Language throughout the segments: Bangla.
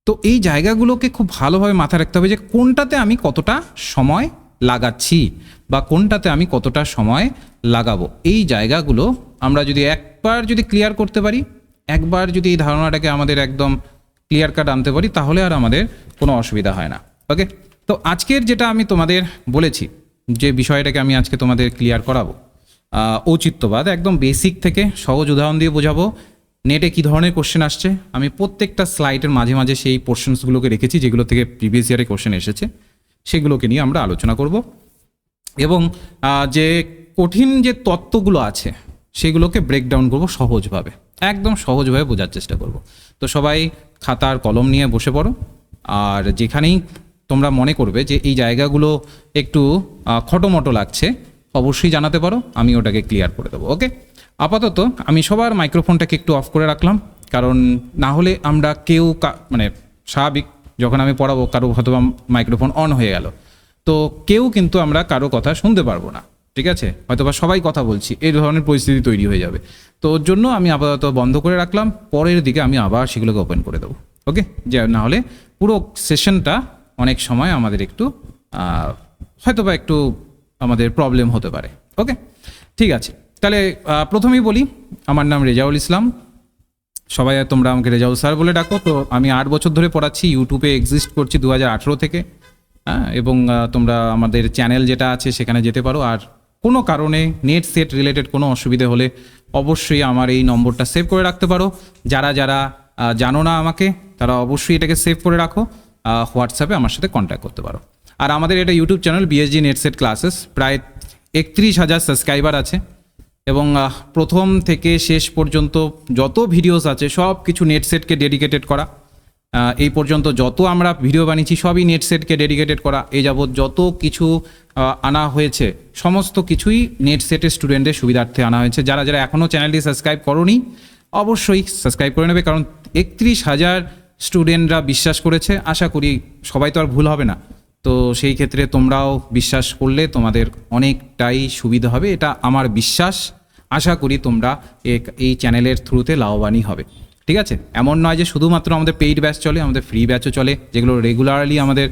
তো এই জায়গাগুলোকে খুব ভালোভাবে মাথায় রাখতে হবে যে কোনটাতে আমি কতটা সময় লাগাচ্ছি বা কোনটাতে আমি কতটা সময় লাগাবো। এই জায়গাগুলো আমরা যদি একবার যদি ক্লিয়ার করতে পারি, একবার যদি এই ধারণাটাকে আমাদের একদম ক্লিয়ার কাট আনতে পারি, তাহলে আর আমাদের কোনো অসুবিধা হয় না। ওকে, তো আজকের যেটা আমি তোমাদের বলেছি, যে বিষয়টাকে আমি আজকে তোমাদের ক্লিয়ার করাবো, ঔচিত্যবাদ, একদম বেসিক থেকে সহজ উদাহরণ দিয়ে বোঝাবো। নেটে কী ধরনের কোশ্চেন আসছে আমি প্রত্যেকটা স্লাইডের মাঝে মাঝে সেই পোর্শনসগুলোকে রেখেছি যেগুলো থেকে প্রিভিয়াস ইয়ারে কোশ্চেন এসেছে, সেগুলোকে নিয়ে আমরা আলোচনা করব। এবং যে কঠিন যে তত্ত্বগুলো আছে সেগুলোকে ব্রেকডাউন করব সহজভাবে, একদম সহজভাবে বোঝার চেষ্টা করব। তো সবাই খাতার কলম নিয়ে বসে পড়ো, আর যেখানেই তোমরা মনে করবে যে এই জায়গাগুলো একটু খটোমটো লাগছে অবশ্যই জানাতে পারো, আমি ওটাকে ক্লিয়ার করে দেবো। ওকে, আপাতত আমি সবার মাইক্রোফোনটাকে একটু অফ করে রাখলাম, কারণ না হলে আমরা কেউ মানে স্বাভাবিক যখন আমি পড়াবো কারো হয়তো মাইক্রোফোন অন হয়ে গেল, তো কেউ কিন্তু আমরা কারো কথা শুনতে পারবো না, ঠিক আছে? হয়তোবা সবাই কথা বলছি, এই ধরনের পরিস্থিতি তৈরি হয়ে যাবে। তো ওর জন্য আমি আপাতত বন্ধ করে রাখলাম, পরের দিকে আমি আবার সেগুলোকে ওপেন করে দেবো। ওকে, যে না হলে পুরো সেশনটা অনেক সময় আমাদের একটু হয়তোবা একটু আমাদের প্রবলেম হতে পারে। ওকে, ঠিক আছে, তাহলে প্রথমেই বলি, আমার নাম রেজাউল ইসলাম, সবাই তোমরা আমাকে রেজাউল স্যার বলে ডাকো। তো আমি 8 বছর ধরে পড়াচ্ছি, ইউটিউবে এক্সিস্ট করছি 2018 থেকে, হ্যাঁ, এবং তোমরা আমাদের চ্যানেল যেটা আছে সেখানে যেতে পারো। আর কোনো কারণে নেট সেট রিলেটেড কোনো অসুবিধে হলে অবশ্যই আমার এই নম্বরটা সেভ করে রাখতে পারো। যারা যারা জানো না আমাকে, তারা অবশ্যই এটাকে সেভ করে রাখো, হোয়াটসঅ্যাপে আমার সাথে কন্ট্যাক্ট করতে পারো। আর আমাদের এটা YouTube channel BSG net set classes, প্রায় 31,000 সাবস্ক্রাইবার আছে, এবং প্রথম থেকে শেষ পর্যন্ত যত ভিডিওস আছে সব কিছু নেট সেটকে ডেডিকেটেড করা। এই পর্যন্ত যত আমরা ভিডিও বানিয়েছি সবই নেট সেটকে ডেডিকেটেড করা। এই যাবৎ যত কিছু আনা হয়েছে সমস্ত কিছুই নেট সেটের স্টুডেন্টদের সুবিধার্থে আনা হয়েছে। যারা যারা এখনও চ্যানেলটি সাবস্ক্রাইব করোনি অবশ্যই সাবস্ক্রাইব করে নেবে, কারণ 31,000 স্টুডেন্টরা বিশ্বাস করেছে, আশা করি সবাই তো আর ভুল হবে না। তো সেই ক্ষেত্রে তোমরাও বিশ্বাস করলে তোমাদের অনেকটাই সুবিধা হবে, এটা আমার বিশ্বাস। আশা করি তোমরা এই চ্যানেলের থ্রুতে লাভবানই হবে, ঠিক আছে? এমন নয় যে শুধুমাত্র আমাদের পেইড ব্যাচ চলে, আমাদের ফ্রি ব্যাচও চলে, যেগুলো রেগুলারলি আমাদের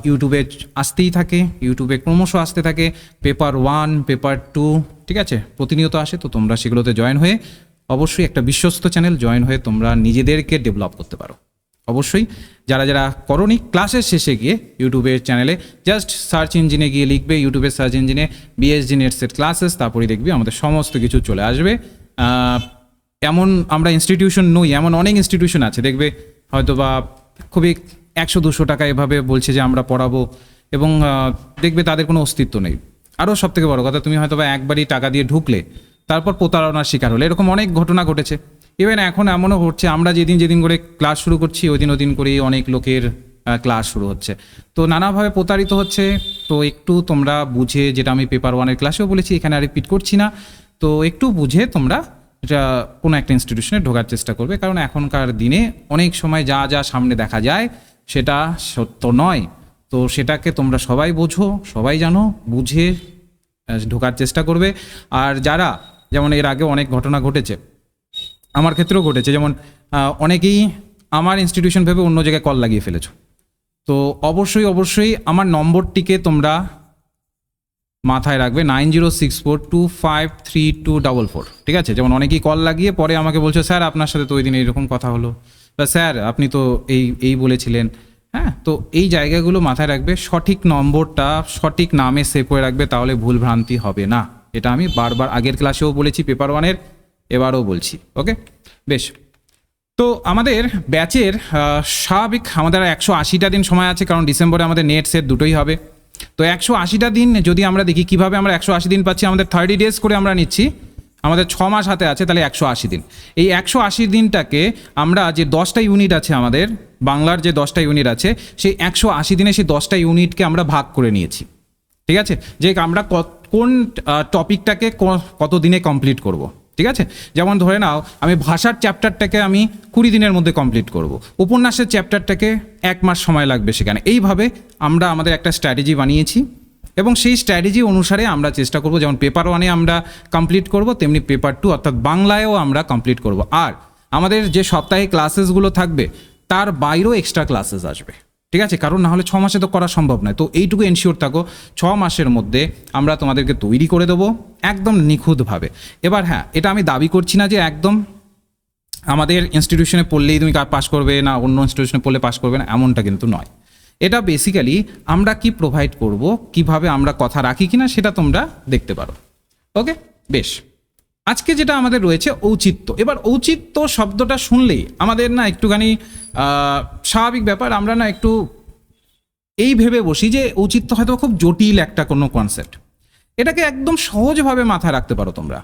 ইউটিউবে আসতেই থাকে, ইউটিউবে ক্রমশ আসতে থাকে। পেপার 1, পেপার 2, ঠিক আছে, প্রতিনিয়ত আসে। তো তোমরা সেগুলোতে জয়েন হয়ে অবশ্যই একটা বিশ্বস্ত চ্যানেল জয়েন হয়ে তোমরা নিজেদেরকে ডেভেলপ করতে পারো। অবশ্যই যারা যারা করোনি, ক্লাসের শেষে গিয়ে ইউটিউবের চ্যানেলে জাস্ট সার্চ ইঞ্জিনে গিয়ে লিখবে, ইউটিউবের সার্চ ইঞ্জিনে বিএসজি নেট সেট ক্লাসেস, তারপরেই দেখবি আমাদের সমস্ত কিছু চলে আসবে। এমন আমরা ইনস্টিটিউশন নই, এমন অনেক ইনস্টিটিউশন আছে দেখবে হয়তো বা খুবই 100-200 টাকা এভাবে বলছে যে আমরা পড়াবো, এবং দেখবে তাদের কোনো অস্তিত্ব নেই। আরও সবথেকে বড় কথা, তুমি হয়তো বা একবারই টাকা দিয়ে ঢুকলে তারপর প্রতারণার শিকার হলে, এরকম অনেক ঘটনা ঘটেছে। ইভেন এখন এমনও হচ্ছে, আমরা যেদিন যেদিন করে ক্লাস শুরু করছি ওদিন করেই অনেক লোকের ক্লাস শুরু হচ্ছে, তো নানাভাবে প্রতারিত হচ্ছে। তো একটু তোমরা বুঝে, যেটা আমি পেপার 1-এর ক্লাসেও বলেছি, এখানে আর রিপিট করছি না, তো একটু বুঝে তোমরা এটা কোনো একটা ইনস্টিটিউশনে ঢোকার চেষ্টা করবে, কারণ এখনকার দিনে অনেক সময় যা যা সামনে দেখা যায় সেটা সত্য নয়। তো সেটাকে তোমরা সবাই বোঝো, সবাই জানো, বুঝে ঢোকার চেষ্টা করবে। আর যারা, যেমন এর আগে অনেক ঘটনা ঘটেছে, আমার ক্ষেত্রেও ঘটেছে, যেমন অনেকেই আমার ইনস্টিটিউশন ভেবে অন্য জায়গায় কল লাগিয়ে ফেলেছো। তো অবশ্যই আমার নম্বরটিকে তোমরা মাথায় রাখবে, 9064253244, ঠিক আছে? যেমন অনেকেই কল লাগিয়ে পরে আমাকে বলছো, স্যার আপনার সাথে তো ওই দিন এইরকম কথা হলো, বা স্যার আপনি তো এই বলেছিলেন। হ্যাঁ, তো এই জায়গাগুলো মাথায় রাখবে, সঠিক নম্বরটা সঠিক নামে সেভ করে রাখবে, তাহলে ভুল ভ্রান্তি হবে না। এটা আমি বারবার আগের ক্লাসেও বলেছি, পেপার 1-এর, এবারও বলছি। ওকে, বেশ। তো আমাদের ব্যাচের স্বাভাবিক আমাদের 180টা দিন সময় আছে, কারণ ডিসেম্বরে আমাদের নেট সেট দুটোই হবে। তো 180টা দিন যদি আমরা দেখি কীভাবে আমরা 180 দিন পাচ্ছি, আমাদের 30 ডেজ করে আমরা নিচ্ছি, আমাদের 6 মাস হাতে আছে, তাহলে 180 দিন। এই 180 দিনটাকে আমরা, যে 10টা ইউনিট আছে আমাদের বাংলার, যে 10টা ইউনিট আছে, সেই 180 দিনে সেই 10টা ইউনিটকে আমরা ভাগ করে নিয়েছি, ঠিক আছে? যে আমরা কোন টপিকটাকে কত দিনে কমপ্লিট করব, ঠিক আছে? যেমন ধরে নাও, আমি ভাষার চ্যাপ্টারটাকে আমি 20 দিনের মধ্যে কমপ্লিট করব, উপন্যাসের চ্যাপ্টারটাকে 1 মাস সময় লাগবে সেখানে। এইভাবে আমরা আমাদের একটা স্ট্র্যাটেজি বানিয়েছি, এবং সেই স্ট্র্যাটেজি অনুসারে আমরা চেষ্টা করব, যেমন পেপার 1-এ আমরা কমপ্লিট করব, তেমনি পেপার 2 অর্থাৎ বাংলায়ও আমরা কমপ্লিট করব। আর আমাদের যে সপ্তাহে ক্লাসেসগুলো থাকবে তার বাইরেও এক্সট্রা ক্লাসেস আসবে, ঠিক আছে? কারণ না হলে 6 মাসে তো করা সম্ভব নয়। তো এইটুকু এনশিওর থাকো 6 মাসের মধ্যে আমরা তোমাদেরকে তৈরি করে দেবো একদম নিখুঁতভাবে। এবার হ্যাঁ, এটা আমি দাবি করছি না যে একদম আমাদের ইনস্টিটিউশনে পড়লেই তুমি পাস করবে, না অন্য ইনস্টিটিউশনে পড়লে পাস করবে না, এমনটা কিন্তু নয়। এটা বেসিক্যালি আমরা কি প্রোভাইড করব, কিভাবে আমরা কথা রাখি কিনা সেটা তোমরা দেখতে পারো। ওকে, বেশ। আজকে যেটা আমাদের রয়েছে ঔচিত্য। এবার ঔচিত্য শব্দটা শুনলেই আমাদের না একটুখানি স্বাভাবিক ব্যাপার, আমরা না একটু এই ভেবে বসি যে ঔচিত্য হয়তো খুব জটিল একটা কোনো কনসেপ্ট। এটাকে একদম সহজভাবে মাথায় রাখতে পারো তোমরা।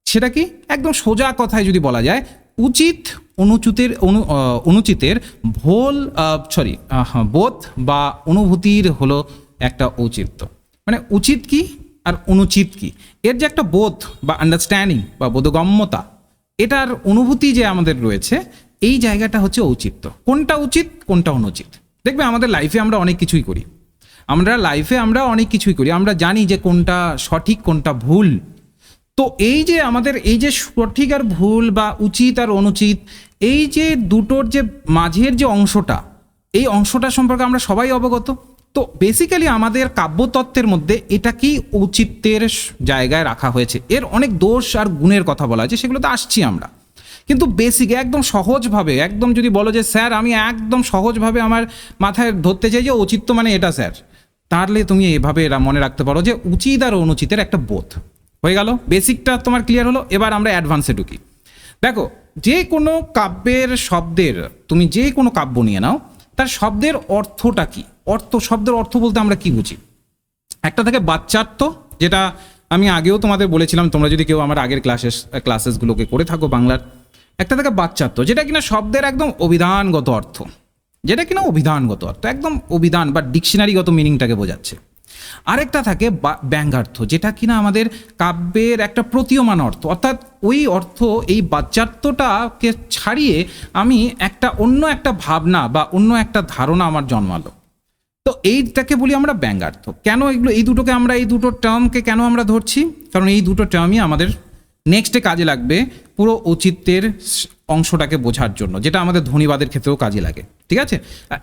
সেটা কি, একদম সোজা কথায় যদি বলা যায়, উচিত অনুচিতের বোধ বা অনুভূতির হলো একটা ঔচিত্য। মানে উচিত কি আর অনুচিত কি, এর যে একটা বোধ বা আন্ডারস্ট্যান্ডিং বা বোধগম্যতা, এটার অনুভূতি যে আমাদের রয়েছে, এই জায়গাটা হচ্ছে ঔচিত্য। কোনটা উচিত কোনটা অনুচিত। দেখবে আমাদের লাইফে আমরা অনেক কিছুই করি, আমরা জানি যে কোনটা সঠিক কোনটা ভুল। তো এই যে আমাদের এই যে সঠিক আর ভুল বা উচিত আর অনুচিত, এই যে দুটোর যে মাঝের যে অংশটা, এই অংশটা সম্পর্কে আমরা সবাই অবগত। তো বেসিক্যালি আমাদের কাব্যতত্ত্বের মধ্যে এটাকেই ঔচিত্যের জায়গায় রাখা হয়েছে। এর অনেক দোষ আর গুণের কথা বলা হয়েছে, সেগুলোতে আসছি আমরা। কিন্তু বেসিক একদম সহজভাবে, একদম যদি বলো যে স্যার আমি একদম সহজভাবে আমার মাথায় ধরতে চাই যে ঔচিত্য মানে এটা স্যার, তাহলে তুমি এভাবে মনে রাখতে পারো যে উচিত আর অনুচিতের একটা বোধ হয়ে গেল। বেসিকটা তোমার ক্লিয়ার হলো। এবার আমরা অ্যাডভান্সে ঢুকি। দেখো, যে কোনো কাব্যের শব্দের, তুমি যে কোনো কাব্য নিয়ে নাও, তার শব্দের অর্থটা কি? শব্দের অর্থ বলতে আমরা কি বুঝি? একটা থাকে বাচ্চার্থ, যেটা আমি আগেও তোমাদের বলেছিলাম, তোমরা যদি কেউ আমার আগের ক্লাসেসগুলোকে করে থাকো বাংলার। একটা থাকে বাচ্চার্থ, যেটা কিনা শব্দের একদম অভিধানগত অর্থ, একদম অভিধান বা ডিকশনারিগত মিনিংটাকে বোঝাচ্ছে। আরেকটা থাকে ব্যঙ্গার্থ, যেটা কিনা আমাদের কাব্যের একটা প্রতীয়মান অর্থ, অর্থাৎ ওই অর্থ এই বাচ্চার্থটাকে ছাড়িয়ে আমি অন্য একটা ভাবনা বা অন্য একটা ধারণা আমার জন্মালো। তো এইটাকে বলি আমরা ব্যঙ্গার্থ। কেন এই দুটো টার্মকে কেন আমরা ধরছি? কারণ এই দুটো টার্মই আমাদের নেক্সটে কাজে লাগবে পুরো ঔচিত্যের অংশটাকে বোঝার জন্য, যেটা আমাদের ধ্বনিবাদের ক্ষেত্রেও কাজে লাগে, ঠিক আছে?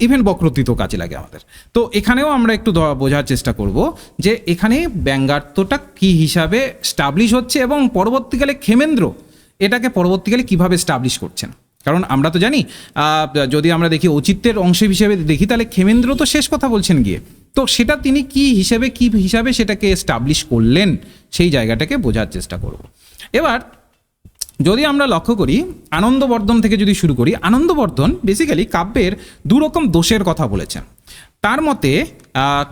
ইভেন বক্রোক্তিতেও কাজে লাগে আমাদের। তো এখানেও আমরা একটু বোঝার চেষ্টা করব যে এখানে ব্যঙ্গার্থটা কি হিসাবে স্টাবলিশ হচ্ছে এবং পরবর্তীকালে ক্ষেমেন্দ্র এটাকে কিভাবে স্টাবলিশ করছেন। কারণ আমরা তো জানি, যদি আমরা দেখি ঔচিত্যের অংশ হিসেবে দেখি, তাহলে ক্ষেমেন্দ্র তো শেষ কথা বলছেন গিয়ে, তো সেটা তিনি কি হিসাবে সেটাকে এস্টাবলিশ করলেন, সেই জায়গাটাকে বোঝার চেষ্টা করব। এবার যদি আমরা লক্ষ্য করি, আনন্দবর্ধন থেকে যদি শুরু করি, আনন্দবর্ধন বেসিক্যালি কাব্যের দুরকম দোষের কথা বলেছেন। তার মতে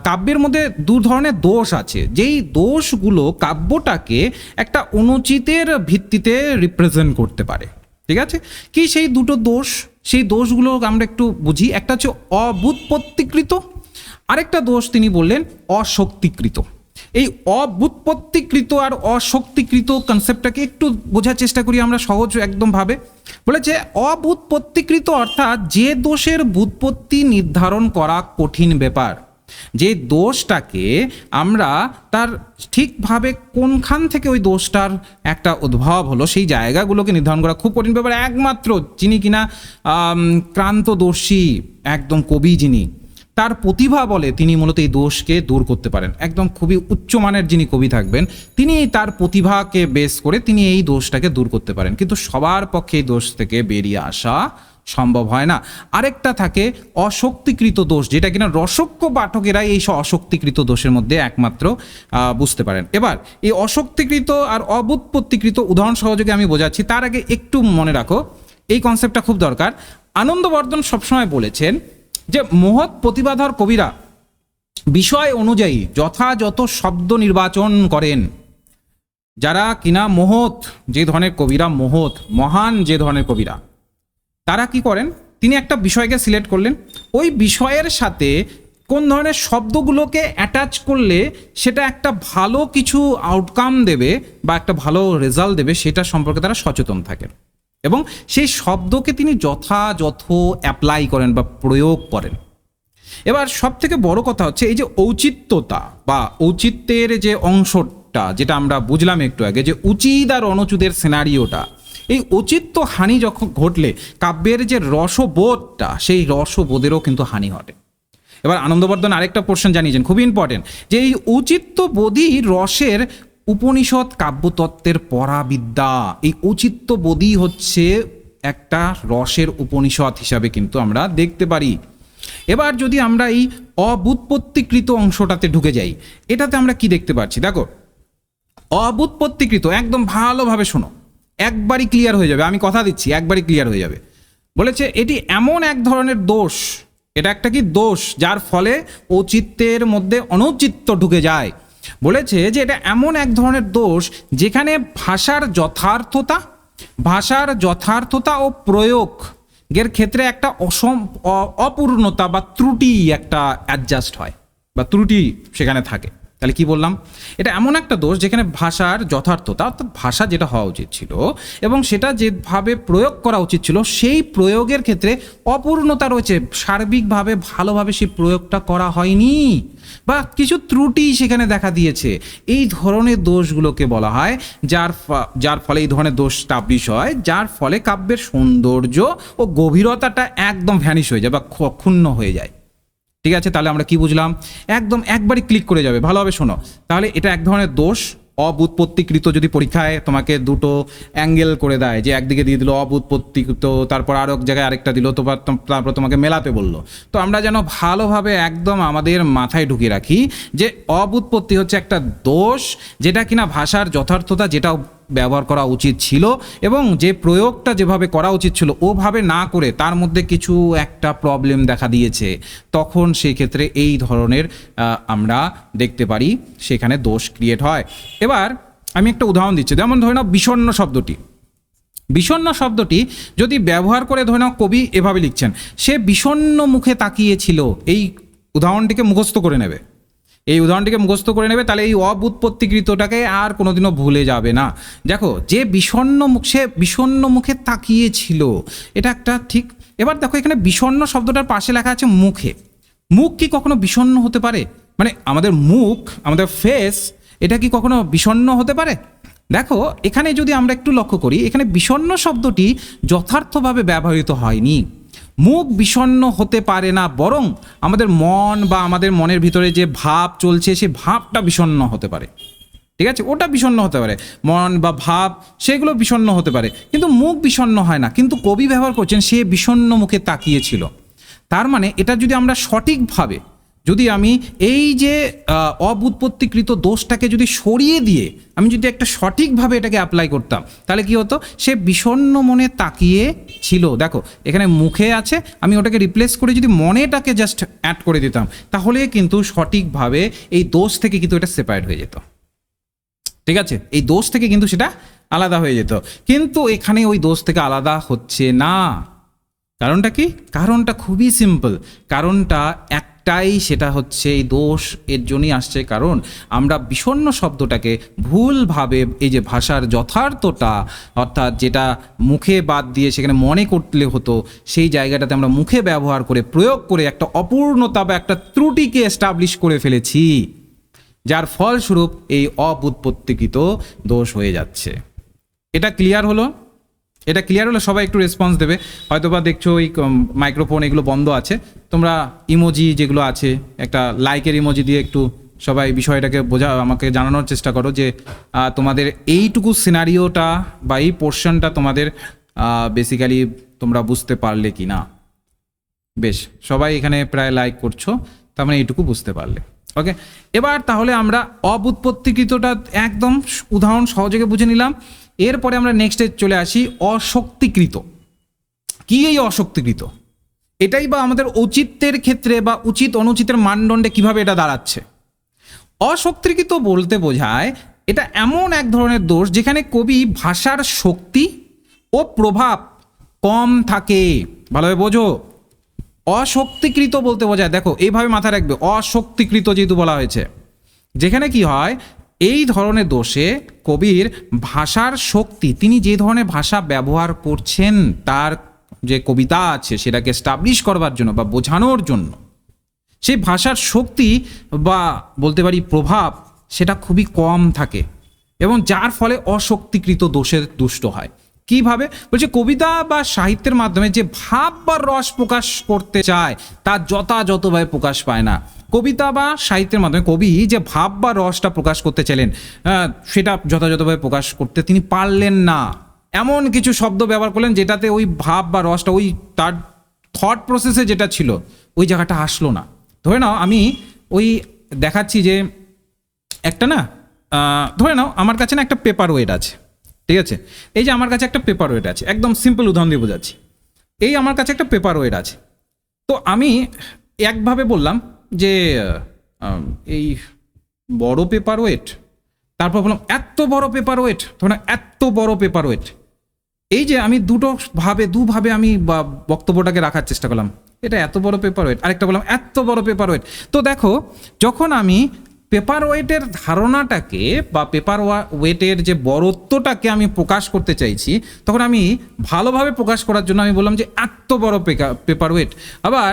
কাব্যের মধ্যে দু ধরনের দোষ আছে, যেই দোষগুলো কাব্যটাকে একটা অনুচিতের ভিত্তিতে রিপ্রেজেন্ট করতে পারে, ঠিক আছে? কি সেই দুটো দোষ? সেই দোষগুলো আমরা একটু বুঝি। একটা হচ্ছে অবুৎপত্তিকৃত, আরেকটা দোষ তিনি বললেন অশক্তিকৃত। এই অবুৎপত্তিকৃত আর অশক্তিকৃত কনসেপ্টটাকে একটু বোঝার চেষ্টা করি আমরা সহজ একদম ভাবে। বলেছে অবুৎপত্তিকৃত অর্থাৎ যে দোষের বুৎপত্তি নির্ধারণ করা কঠিন ব্যাপার, যে দোষটাকে আমরা তার ঠিকভাবে কোনখান থেকে ওই দোষটার একটা উদ্ভব হলো সেই জায়গাগুলোকে নির্ধারণ করা খুব কঠিন ব্যাপার। একমাত্র যিনি কিনা ক্রান্তদর্শী একদম কবি, যিনি তার প্রতিভা বলে তিনি মূলত এই দোষকে দূর করতে পারেন। একদম খুবই উচ্চমানের যিনি কবি থাকবেন, তিনি তার প্রতিভাকে বেস করে তিনি এই দোষটাকে দূর করতে পারেন, কিন্তু সবার পক্ষে এই দোষ থেকে বেরিয়ে আসা সম্ভব হয় না। আরেকটা থাকে অশক্তিকৃত দোষ, যেটা কিনা রসজ্ঞ পাঠকেরা এই অশক্তিকৃত দোষের মধ্যে একমাত্র বুঝতে পারেন। এবার এই অশক্তিকৃত আর অবুৎপত্তিকৃত উদাহরণ সহযোগে আমি বোঝাচ্ছি। তার আগে একটু মনে রাখো, এই কনসেপ্টটা খুব দরকার। আনন্দবর্ধন সবসময় বলেছেন যে মহৎ প্রতিভাধর কবিরা বিষয় অনুযায়ী যথাযথ শব্দ নির্বাচন করেন। যারা কিনা মহৎ যে ধরনের কবিরা, মহান যে ধরনের কবিরা, তারা কি করেন? তিনি একটা বিষয়কে সিলেক্ট করলেন, ওই বিষয়ের সাথে কোন ধরনের শব্দগুলোকে অ্যাটাচ করলে সেটা একটা ভালো কিছু আউটকাম দেবে বা একটা ভালো রেজাল্ট দেবে, সেটা সম্পর্কে তারা সচেতন থাকেন এবং সেই শব্দকে তিনি যথাযথ অ্যাপ্লাই করেন বা প্রয়োগ করেন। এবার সব থেকে বড় কথা হচ্ছে এই যে ঔচিত্যতা বা ঔচিত্যের যে অংশটা, যেটা আমরা বুঝলাম একটু আগে, যে উচিত আর অনুচিতের সিনারিওটা, এই অচিত্ত হানি যখন ঘটলে কাব্যের যে রসবোধটা, সেই রসবোধেরও কিন্তু হানি ঘটে। এবার আনন্দবর্ধন আরেকটা পোর্শন জানিয়েছেন, খুবই ইম্পর্টেন্ট, যে এই অচিত্তবোধই রসের উপনিষদ কাব্যতত্ত্বের পরাবিদ্যা। এই অচিত্তবোধই হচ্ছে একটা রসের উপনিষদ হিসাবে কিন্তু আমরা দেখতে পারি। এবার যদি আমরা এই অবুৎপত্তিকৃত অংশটাতে ঢুকে যাই, এটাতে আমরা কি দেখতে পাচ্ছি? দেখো, অবুৎপত্তিকৃত, একদম ভালোভাবে শোনো, একবারই ক্লিয়ার হয়ে যাবে, আমি কথা দিচ্ছি একবারই ক্লিয়ার হয়ে যাবে। বলেছে এটি এমন এক ধরনের দোষ, এটা একটা কি দোষ, যার ফলে ঔচিত্যের মধ্যে অনৌচিত্য ঢুকে যায়। বলেছে যে এটা এমন এক ধরনের দোষ যেখানে ভাষার যথার্থতা ও প্রয়োগের ক্ষেত্রে একটা অপূর্ণতা বা ত্রুটি একটা অ্যাডজাস্ট হয় বা ত্রুটি সেখানে থাকে। তাহলে কি বললাম? এটা এমন একটা দোষ যেখানে ভাষার যথার্থতা, অর্থাৎ ভাষা যেটা হওয়া উচিত ছিল এবং সেটা যেভাবে প্রয়োগ করা উচিত ছিল, সেই প্রয়োগের ক্ষেত্রে অপূর্ণতা রয়েছে, সার্বিকভাবে ভালোভাবে সেই প্রয়োগটা করা হয়নি বা কিছু ত্রুটি সেখানে দেখা দিয়েছে। এই ধরনের দোষগুলোকে বলা হয়, যার ফলে এই ধরনের দোষ স্টাবলিশ হয়, যার ফলে কাব্যের সৌন্দর্য ও গভীরতাটা একদম ভ্যানিশ হয়ে যায় বা ক্ষুণ্ণ হয়ে যায়। ঠিক আছে, তাহলে আমরা কি বুঝলাম? একদম একবারই ক্লিক করে যাবে, ভালোভাবে শোনো। তাহলে এটা এক ধরনের দোষ, অবুৎপত্তিকৃত। যদি পরীক্ষায় তোমাকে দুটো অ্যাঙ্গেল করে দেয়, যে একদিকে দিয়ে দিল অবুৎপত্তিকৃত, তারপর আরও এক জায়গায় আরেকটা দিল, তারপর তোমাকে মেলাতে বললো, তো আমরা যেন ভালোভাবে একদম আমাদের মাথায় ঢুকিয়ে রাখি যে অবুৎপত্তি হচ্ছে একটা দোষ, যেটা কিনা ভাষার যথার্থতা যেটা ব্যবহার করা উচিত ছিল এবং যে প্রয়োগটা যেভাবে করা উচিত ছিল ওভাবে না করে তার মধ্যে কিছু একটা প্রবলেম দেখা দিয়েছে, তখন সেই ক্ষেত্রে এই ধরনের আমরা দেখতে পারি সেখানে দোষ ক্রিয়েট হয়। এবার আমি একটা উদাহরণ দিচ্ছি, যেমন ধরে নাও বিষণ্ণ শব্দটি যদি ব্যবহার করে ধরে নাও কবি এভাবে লিখছেন, সে বিষণ্ণ মুখে তাকিয়েছিল, এই উদাহরণটিকে মুখস্থ করে নেবে, তাহলে এই অবুৎপত্তিকৃতটাকে আর কোনোদিনও ভুলে যাবে না। দেখো, যে বিষণ্ণ মুখে তাকিয়েছিল, এটা একটা ঠিক। এবার দেখো, এখানে বিষণ্ণ শব্দটার পাশে লেখা আছে মুখে। মুখ কি কখনো বিষণ্ণ হতে পারে? মানে আমাদের মুখ, আমাদের ফেস, এটা কি কখনো বিষণ্ণ হতে পারে? দেখো, এখানে যদি আমরা একটু লক্ষ্য করি, এখানে বিষণ্ণ শব্দটি যথার্থভাবে ব্যবহৃত হয়নি। মুখ বিষণ্ণ হতে পারে না, বরং আমাদের মন বা আমাদের মনের ভিতরে যে ভাব চলছে, সে ভাবটা বিষণ্ণ হতে পারে। ঠিক আছে, ওটা বিষণ্ণ হতে পারে, মন বা ভাব সেগুলো বিষণ্ণ হতে পারে, কিন্তু মুখ বিষণ্ণ হয় না। কিন্তু কবি ব্যবহার করছেন সে বিষণ্ণ মুখে তাকিয়েছিল। তার মানে এটা যদি আমরা সঠিকভাবে, যদি আমি এই যে অবুৎপত্তিকৃত দোষটাকে যদি সরিয়ে দিয়ে আমি যদি একটা সঠিকভাবে এটাকে অ্যাপ্লাই করতাম, তাহলে কি হতো? সে বিষণ্ণ মনে তাকিয়ে ছিল। দেখো, এখানে মুখে আছে, আমি ওটাকে রিপ্লেস করে যদি মনেটাকে জাস্ট অ্যাড করে দিতাম, তাহলে কিন্তু সঠিকভাবে এই দোষ থেকে কিন্তু এটা সেপারেট হয়ে যেত। ঠিক আছে, এই দোষ থেকে কিন্তু সেটা আলাদা হয়ে যেত, কিন্তু এখানে ওই দোষ থেকে আলাদা হচ্ছে না। কারণটা কি? কারণটা খুবই সিম্পল, কারণটা একটাই, সেটা হচ্ছে এই দোষ এর জন্যই আসছে কারণ আমরা বিষণ্ণ শব্দটাকে ভুলভাবে, এই যে ভাষার যথার্থতা, অর্থাৎ যেটা মুখে বাদ দিয়ে সেখানে মনে করলে হতো, সেই জায়গাটাতে আমরা মুখে ব্যবহার করে প্রয়োগ করে একটা অপূর্ণতা বা একটা ত্রুটিকে এস্টাবলিশ করে ফেলেছি, যার ফলস্বরূপ এই অবুৎপত্তিকৃত দোষ হয়ে যাচ্ছে। এটা ক্লিয়ার হলো? সবাই একটু রেসপন্স দেবে। হয়তোবা দেখছো ওই মাইক্রোফোন এগুলো বন্ধ আছে, তোমরা ইমোজি যেগুলো আছে, একটা লাইকের ইমোজি দিয়ে একটু সবাই বিষয়টাকে আমাকে জানানোর চেষ্টা করো যে তোমাদের এইটুকু সিনারিওটা বা এই পোর্শনটা তোমাদের বেসিক্যালি তোমরা বুঝতে পারলে কি না। বেশ, সবাই এখানে প্রায় লাইক করছো, তার মানে এইটুকু বুঝতে পারলে। ওকে, এবার তাহলে আমরা অবুৎপত্তিকৃতটা একদম উদাহরণ সহযোগে বুঝে নিলাম। এরপরে আমরা নেক্সটে চলে আসি অশক্তিকৃত। কি এই অশক্তিকৃত? এটাই বা আমাদের ঔচিত্যের ক্ষেত্রে বা উচিত অনুচিতের মানদণ্ডে কিভাবে এটা দাঁড়াচ্ছে? অশক্তিকৃত বলতে বোঝায় এটা এমন এক ধরনের দোষ যেখানে কবি ভাষার শক্তি ও প্রভাব কম থাকে। ভালোভাবে বোঝো, অশক্তিকৃত বলতে বোঝায়, দেখো এইভাবে মাথায় রাখবে, অশক্তিকৃত যেহেতু বলা হয়েছে, যেখানে কি হয়, এই ধরনের দোষে কবির ভাষার শক্তি, তিনি যে ধরনের ভাষা ব্যবহার করছেন তার যে কবিতা আছে সেটাকে এস্টাবলিশ করবার জন্য বা বোঝানোর জন্য, সেই ভাষার শক্তি বা বলতে পারি প্রভাব সেটা খুবই কম থাকে এবং যার ফলে অশক্তিকৃত দোষে দুষ্ট হয়। কিভাবে বলছে, কবিতা বা সাহিত্যের মাধ্যমে যে ভাব বা রস প্রকাশ করতে চায় তা যথাযথভাবে প্রকাশ পায় না। কবিতা বা সাহিত্যের মাধ্যমে কবি যে ভাব বা রসটা প্রকাশ করতে চাইলেন, সেটা যথাযথভাবে প্রকাশ করতে তিনি পারলেন না। এমন কিছু শব্দ ব্যবহার করলেন যেটাতে ওই ভাব বা রসটা, ওই তার থট প্রসেসে যেটা ছিল ওই জায়গাটা আসলো না। ধরে নাও আমি ওই দেখাচ্ছি যে একটা না, ধরে নাও আমার কাছে না একটা পেপার ওয়েট আছে, ঠিক আছে? এই যে আমার কাছে একটা পেপার ওয়েট আছে, একদম সিম্পল উদাহরণ দিয়ে বোঝাচ্ছি। এই আমার কাছে একটা পেপার ওয়েট আছে, তো আমি একভাবে বললাম যে এই বড় পেপার ওয়েট, তারপর বললাম এত বড় পেপার ওয়েট, ধরুন এত বড় পেপার ওয়েট। এই যে আমি দুভাবে আমি বক্তব্যটাকে রাখার চেষ্টা করলাম, এটা এত বড় পেপার ওয়েট, আরেকটা বললাম এত বড় পেপার ওয়েট। তো দেখো, যখন আমি পেপার ওয়েটের ধারণাটাকে বা পেপার ওয়েটের যে বড়ত্বটাকে আমি প্রকাশ করতে চাইছি, তখন আমি ভালোভাবে প্রকাশ করার জন্য আমি বললাম যে এত বড় পেপার ওয়েট। আবার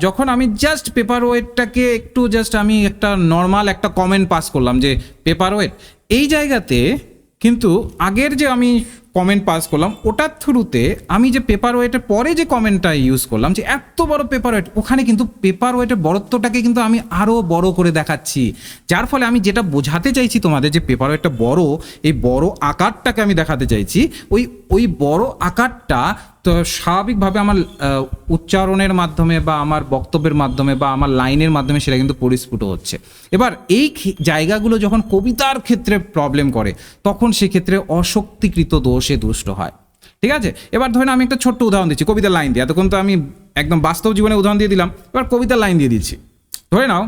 যখন আমি জাস্ট পেপার ওয়েটটাকে একটু জাস্ট আমি একটা নর্মাল একটা কমেন্ট পাস করলাম যে পেপার ওয়েট, এই জায়গাতে কিন্তু আগের যে আমি কমেন্ট পাস করলাম ওটার থ্রুতে আমি যে পেপার ওয়েটের পরে যে কমেন্টটা ইউজ করলাম যে এত বড় পেপার ওয়েট, ওখানে কিন্তু পেপার ওয়েটের বড়ত্বটাকে কিন্তু আমি আরও বড় করে দেখাচ্ছি। যার ফলে আমি যেটা বোঝাতে চাইছি তোমাদের যে পেপার ওয়েটটা বড়, এই বড় আকারটাকে আমি দেখাতে চাইছি। ওই বড় আকারটা তো স্বাভাবিকভাবে আমার উচ্চারণের মাধ্যমে বা আমার বক্তব্যের মাধ্যমে বা আমার লাইনের মাধ্যমে সেটা কিন্তু পরিস্ফুট হচ্ছে। এবার এই জায়গাগুলো যখন কবিতার ক্ষেত্রে প্রবলেম করে, তখন সেক্ষেত্রে অশক্তিকৃত দোষে দুষ্ট হয়। ঠিক আছে, এবার ধরেন আমি একটা ছোট্ট উদাহরণ দিচ্ছি কবিতার লাইন দিয়ে। এতক্ষণ তো আমি একদম বাস্তব জীবনে উদাহরণ দিয়ে দিলাম, এবার কবিতার লাইন দিয়ে দিচ্ছি। ধরে নাও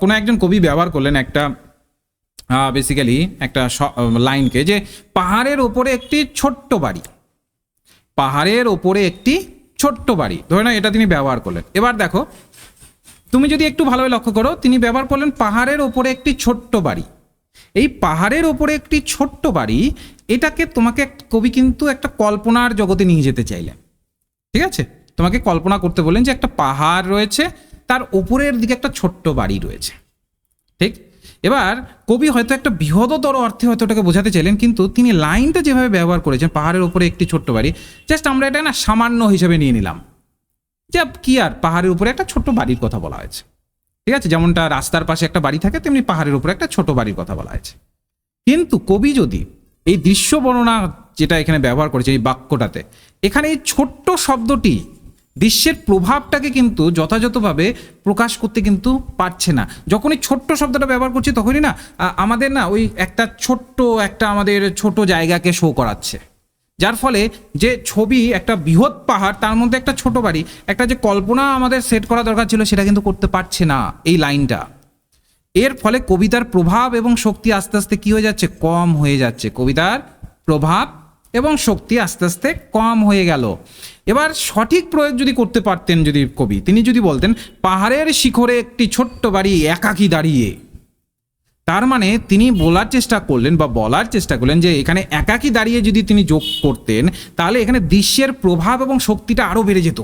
কোনো একজন কবি ব্যবহার করলেন একটা বেসিক্যালি একটা লাইনকে, যে পাহাড়ের ওপরে একটি ছোট্ট বাড়ি, পাহাড়ের ওপরে একটি ছোট্ট বাড়ি, ধরে নাও এটা তিনি ব্যবহার করলেন। এবার দেখো, তুমি যদি একটু ভালোভাবে লক্ষ্য করো, তিনি ব্যবহার করলেন পাহাড়ের ওপরে একটি ছোট্ট বাড়ি। এই পাহাড়ের ওপরে একটি ছোট্ট বাড়ি, এটাকে তোমাকে কবি কিন্তু একটা কল্পনার জগতে নিয়ে যেতে চাইলেন। ঠিক আছে, তোমাকে কল্পনা করতে বললেন যে একটা পাহাড় রয়েছে, তার ওপরের দিকে একটা ছোট্ট বাড়ি রয়েছে। ঠিক, এবার কবি হয়তো একটা বৃহত্তর অর্থে হয়তো ওটাকে বোঝাতে চাইলেন, কিন্তু তিনি লাইনটা যেভাবে ব্যবহার করেছেন পাহাড়ের ওপরে একটি ছোট্ট বাড়ি, জাস্ট আমরা এটা না সামান্য হিসেবে নিয়ে নিলাম যে কি আর পাহাড়ের উপরে একটা ছোট্ট বাড়ির কথা বলা হয়েছে। ঠিক আছে, যেমনটা রাস্তার পাশে একটা বাড়ি থাকে, তেমনি পাহাড়ের উপরে একটা ছোট বাড়ির কথা বলা হয়েছে। কিন্তু কবি যদি এই দৃশ্য বর্ণনা যেটা এখানে ব্যবহার করেছে এই বাক্যটাতে, এখানে এই ছোট্ট শব্দটি দৃশ্যের প্রভাবটাকে কিন্তু যথাযথভাবে প্রকাশ করতে কিন্তু পারছে না। যখনই ছোট্ট শব্দটা ব্যবহার করছি তখনই না আমাদের না ওই একটা আমাদের ছোট জায়গাকে শো করাচ্ছে, যার ফলে যে ছবি একটা বৃহৎ পাহাড়, তার মধ্যে একটা ছোট বাড়ি, একটা যে কল্পনা আমাদের সেট করা দরকার ছিল সেটা কিন্তু করতে পারছে না এই লাইনটা। এর ফলে কবিতার প্রভাব এবং শক্তি আস্তে আস্তে কি হয়ে যাচ্ছে, কম হয়ে যাচ্ছে। কবিতার প্রভাব এবং শক্তি আস্তে আস্তে কম হয়ে গেল। এবার সঠিক প্রয়োগ যদি করতে পারতেন যদি কবি, তিনি যদি বলতেন পাহাড়ের শিখরে একটি ছোট্ট বাড়ি একাকী দাঁড়িয়ে, তার মানে তিনি বলার চেষ্টা করলেন যে এখানে একাকী দাঁড়িয়ে যদি তিনি যোগ করতেন, তাহলে এখানে দৃশ্যের প্রভাব এবং শক্তিটা আরও বেড়ে যেত।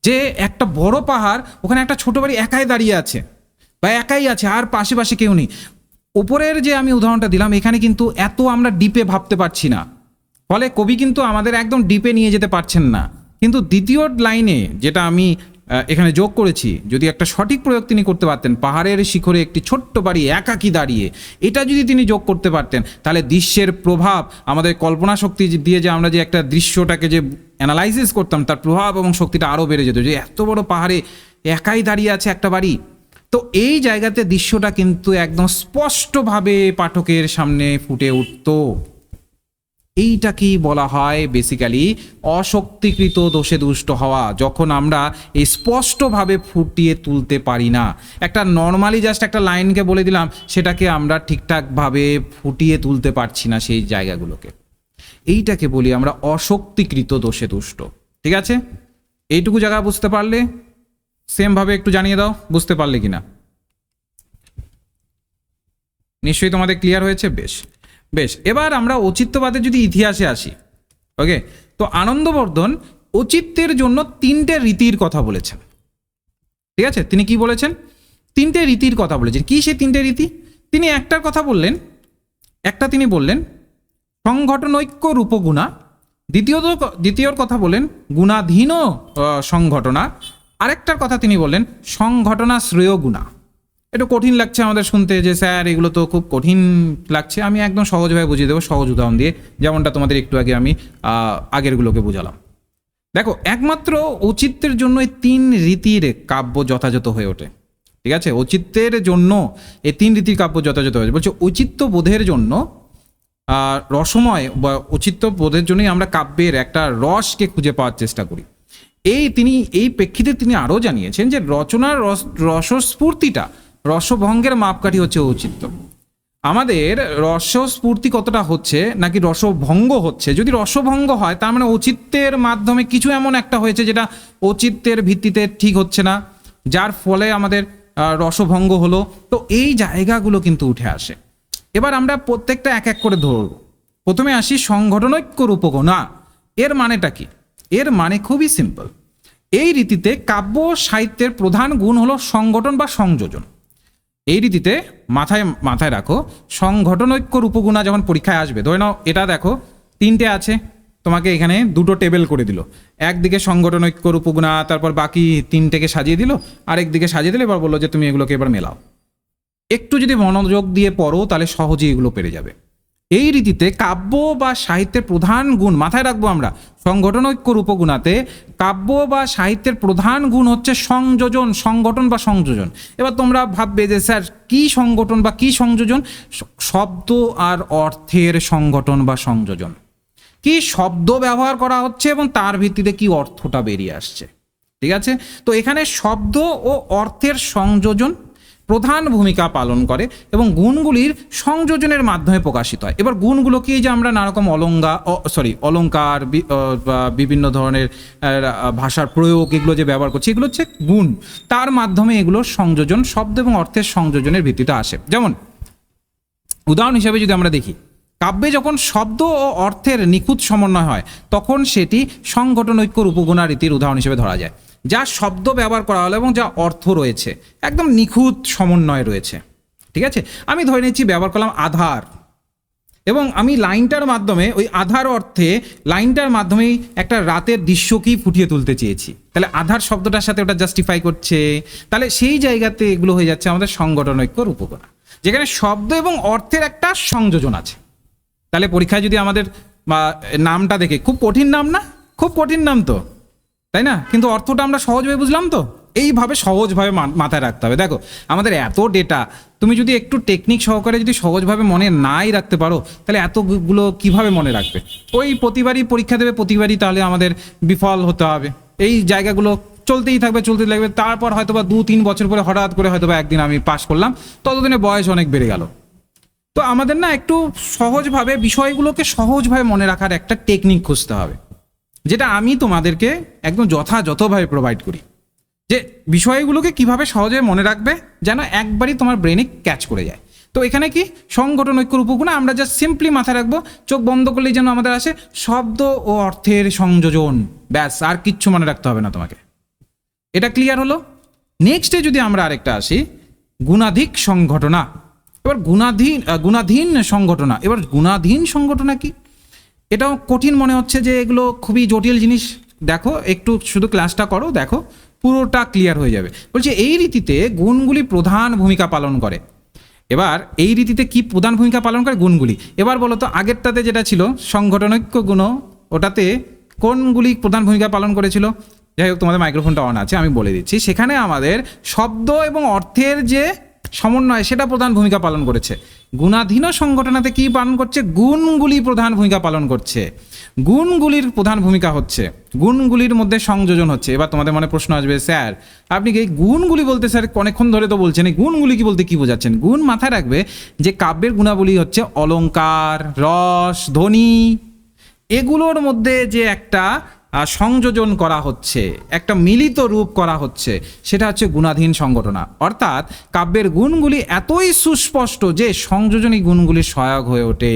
যে একটা বড় পাহাড়, ওখানে একটা ছোট বাড়ি একাই দাঁড়িয়ে আছে বা একাই আছে, আর পাশে পাশে কেউ নেই। উপরের যে আমি উদাহরণটা দিলাম, এখানে কিন্তু এত আমরা ডিপে ভাবতে পারছি না, ফলে কবি কিন্তু আমাদের একদম ডিপে নিয়ে যেতে পারছেন না। কিন্তু দ্বিতীয় লাইনে যেটা আমি এখানে যোগ করেছি, যদি একটা সঠিক প্রয়োগ তিনি করতে পারতেন, পাহাড়ের শিখরে একটি ছোট্ট বাড়ি একাকী দাঁড়িয়ে, এটা যদি তিনি যোগ করতে পারতেন, তাহলে দৃশ্যের প্রভাব, আমাদের কল্পনা শক্তি দিয়ে যে আমরা যে একটা দৃশ্যটাকে যে অ্যানালাইসিস করতাম, তার প্রভাব এবং শক্তিটা আরও বেড়ে যেত। যে এত বড় পাহাড়ে একাই দাঁড়িয়ে আছে একটা বাড়ি, তো এই জায়গাতে দৃশ্যটা কিন্তু একদম স্পষ্টভাবে পাঠকের সামনে ফুটে উঠত। এইটাকেই বলা হয় বেসিক্যালি অশক্তিকৃত দোষে দুষ্ট হওয়া, যখন আমরা এই স্পষ্টভাবে ফুটিয়ে তুলতে পারি না। একটা নর্মালি জাস্ট একটা লাইনকে বলে দিলাম, সেটাকে আমরা ঠিকঠাকভাবে ফুটিয়ে তুলতে পারছি না সেই জায়গাগুলোকে, এইটাকে বলি আমরা অশক্তিকৃত দোষে দুষ্ট। ঠিক আছে, এইটুকু জায়গা বুঝতে পারলে সেমভাবে একটু জানিয়ে দাও বুঝতে পারলে কিনা। নিশ্চয়ই তোমাদের ক্লিয়ার হয়েছে? বেশ, এবার আমরা অচিত্যবাদের যদি ইতিহাসে আসি, ওকে, তো আনন্দবর্ধন অচিত্যের জন্য 3টে রীতির কথা বলেছেন। ঠিক আছে, তিনি কি বলেছেন? 3টে রীতির কথা বলেছেন। কি সেই 3টে রীতি? তিনি একটার কথা বললেন, তিনি বললেন সংঘটনৈক্য রূপগুণা, দ্বিতীয়র কথা বলেন গুণাধীন সংঘটনা। আরেকটার কথা তিনি বললেন সংঘটনা শ্রেয় গুণা। একটু কঠিন লাগছে আমাদের শুনতে যে স্যার এগুলো তো খুব কঠিন লাগছে, আমি একদম সহজভাবে বুঝিয়ে দেবো সহজ উদাহরণ দিয়ে, যেমনটা তোমাদের একটু আগে আমি আগেরগুলোকে বোঝালাম। দেখো, একমাত্র ঔচিত্যের জন্য এই 3 রীতির কাব্য যথাযথ হয়ে ওঠে। ঠিক আছে, ঔচিত্যের জন্য এই 3 রীতির কাব্য যথাযথ হয়ে বলছে। ঔচিত্য বোধের জন্য রসময় বা ঔচিত্য বোধের জন্যই আমরা কাব্যের একটা রসকে খুঁজে পাওয়ার চেষ্টা করি। তিনি এই প্রেক্ষিতে তিনি আরও জানিয়েছেন যে রচনার রসস্ফূর্তিটা, রসভঙ্গের মাপকাঠি হচ্ছে ঔচিত্য। আমাদের রসস্ফূর্তি কতটা হচ্ছে নাকি রসভঙ্গ হচ্ছে, যদি রসভঙ্গ হয় তার মানে ঔচিত্যের মাধ্যমে কিছু এমন একটা হয়েছে যেটা ঔচিত্যের ভিত্তিতে ঠিক হচ্ছে না, যার ফলে আমাদের রসভঙ্গ হলো। তো এই জায়গাগুলো কিন্তু উঠে আসে। এবার আমরা প্রত্যেকটা এক এক করে ধরব। প্রথমে আসি সংঘটনৈক্য রূপগুণা। এর মানেটা কি? এর মানে খুবই সিম্পল। এই রীতিতে কাব্য সাহিত্যের প্রধান গুণ হলো সংগঠন বা সংযোজন। এই রীতিতে মাথায় রাখো, সংঘটনৈক্য রূপগুণা যখন পরীক্ষায় আসবে, ধরে নাও এটা দেখো 3টে আছে, তোমাকে এখানে 2টো টেবিল করে দিল, একদিকে সংগঠনৈক্য রূপগুণা, তারপর বাকি 3টেকে সাজিয়ে দিল, আরেকদিকে সাজিয়ে দিলে এবার বললো যে তুমি এগুলোকে এবার মেলাও। একটু যদি মনোযোগ দিয়ে পড়ো তাহলে সহজেই এগুলো পেরে যাবে। এই রীতিতে কাব্য বা সাহিত্যের প্রধান গুণ মাথায় রাখবো আমরা, সংগঠনৈক্য রূপগুণাতে কাব্য বা সাহিত্যের প্রধান গুণ হচ্ছে সংযোজন, সংগঠন বা সংযোজন। এবার তোমরা ভাববে যে স্যার কি সংগঠন বা কি সংযোজন? শব্দ আর অর্থের সংগঠন বা সংযোজন। কি শব্দ ব্যবহার করা হচ্ছে এবং তার ভিত্তিতে কি অর্থটা বেরিয়ে আসছে। ঠিক আছে, তো এখানে শব্দ ও অর্থের সংযোজন প্রধান ভূমিকা পালন করে এবং গুণগুলির সংযোজনের মাধ্যমে প্রকাশিত হয়। এবার গুণগুলো কি, যে আমরা নানারকম অলঙ্কার বা বিভিন্ন ধরনের ভাষার প্রয়োগ এগুলো যে ব্যবহার করছি, এগুলো হচ্ছে গুণ, তার মাধ্যমে এগুলো সংযোজন, শব্দ এবং অর্থের সংযোজনের ভিত্তিতে আসে। যেমন উদাহরণ হিসেবে যদি আমরা দেখি, কাব্যে যখন শব্দ ও অর্থের নিখুঁত সমন্বয় হয় তখন সেটি সংগঠনৈক্য রূপগুণা রীতির উদাহরণ হিসেবে ধরা যায়। যা শব্দ ব্যবহার করা হলো এবং যা অর্থ রয়েছে একদম নিখুঁত সমন্বয় রয়েছে। ঠিক আছে, আমি ধরে নিচ্ছি ব্যবহার করলাম আধার, এবং আমি লাইনটার মাধ্যমে ওই আধার অর্থে লাইনটার মাধ্যমেই একটা রাতের দৃশ্যকেই ফুটিয়ে তুলতে চেয়েছি, তাহলে আধার শব্দটার সাথে ওটা জাস্টিফাই করছে, তাহলে সেই জায়গাতে এগুলো হয়ে যাচ্ছে আমাদের সংগঠনৈক্য রূপগুণা, যেখানে শব্দ এবং অর্থের একটা সংযোজন আছে। তাহলে পরীক্ষায় যদি আমাদের নামটা দেখে, খুব কঠিন নাম না? খুব কঠিন নাম তো, তাই না? কিন্তু অর্থটা আমরা সহজভাবে বুঝলাম তো। এইভাবে সহজভাবে মাথায় রাখতে হবে। দেখো আমাদের এত ডেটা, তুমি যদি একটু টেকনিক সহকারে যদি সহজভাবে মনে নাই রাখতে পারো তাহলে এতগুলো কিভাবে মনে রাখবে? ওই প্রতিবারই পরীক্ষা দেবে, প্রতিবারই তাহলে আমাদের বিফল হতে হবে। এই জায়গাগুলো চলতেই থাকবে, তারপর হয়তোবা 2-3 বছর পরে হঠাৎ করে হয়তোবা একদিন আমি পাশ করলাম, ততদিনে বয়স অনেক বেড়ে গেল। তো আমাদের না একটু সহজভাবে বিষয়গুলোকে সহজভাবে মনে রাখার একটা টেকনিক খুঁজতে হবে, যেটা আমি তোমাদেরকে একদম যথাযথভাবে প্রোভাইড করি, যে বিষয়গুলোকে কিভাবে সহজে মনে রাখবে যেন একবারই তোমার ব্রেনে ক্যাচ করে যায়। তো এখানে কি সংগঠনৈক্য রূপগুণা আমরা জাস্ট সিম্পলি মাথায় রাখবো, চোখ বন্ধ করলেই যেন আমাদের আসে শব্দ ও অর্থের সংযোজন, ব্যাস, আর কিচ্ছু মনে রাখতে হবে না তোমাকে। এটা ক্লিয়ার হলো? নেক্সটে যদি আমরা আরেকটা আসি, গুণাধিক সংঘটনা। এবার গুণাধীন সংঘটনা। এবার গুণাধীন সংঘটনা কি? এটাও কঠিন মনে হচ্ছে যে এগুলো খুবই জটিল জিনিস। দেখো একটু শুধু ক্লাসটা করো, দেখো পুরোটা ক্লিয়ার হয়ে যাবে। বলছে এই রীতিতে গুণগুলি প্রধান ভূমিকা পালন করে। এবার এই রীতিতে কি প্রধান ভূমিকা পালন করে? গুণগুলি। এবার বলো তো আগেরটাতে যেটা ছিল সংগঠনৈক্য গুণ, ওটাতে কোনগুলি প্রধান ভূমিকা পালন করেছিল? যাই হোক, তোমাদের মাইক্রোফোনটা অন আছে, আমি বলে দিচ্ছি। সেখানে আমাদের শব্দ এবং অর্থের যে সমন্বয় সেটা প্রধান ভূমিকা পালন করেছে। গুণাধীন সংগঠনাতে কি পালন করছে? গুণগুলি প্রধান ভূমিকা পালন করছে। গুণগুলির প্রধান ভূমিকা হচ্ছে, গুণগুলির মধ্যে সংযোজন হচ্ছে। এবার তোমাদের মনে প্রশ্ন আসবে, স্যার আপনি কি গুণগুলি বলতে, স্যার অনেকক্ষণ ধরে তো বলছেন, এই গুণগুলি কি বলতে কি বোঝাচ্ছেন? গুণ মাথায় রাখবে যে কাব্যের গুণাবলী হচ্ছে অলঙ্কার, রস, ধ্বনি, এগুলোর মধ্যে যে একটা সংযোজন করা হচ্ছে, একটা মিলিত রূপ করা হচ্ছে, সেটা হচ্ছে গুণাধীন সংগঠনা। অর্থাৎ কাব্যের গুণগুলি এতই সুস্পষ্ট যে সংযোজনী গুণগুলি সহায়ক হয়ে ওঠে।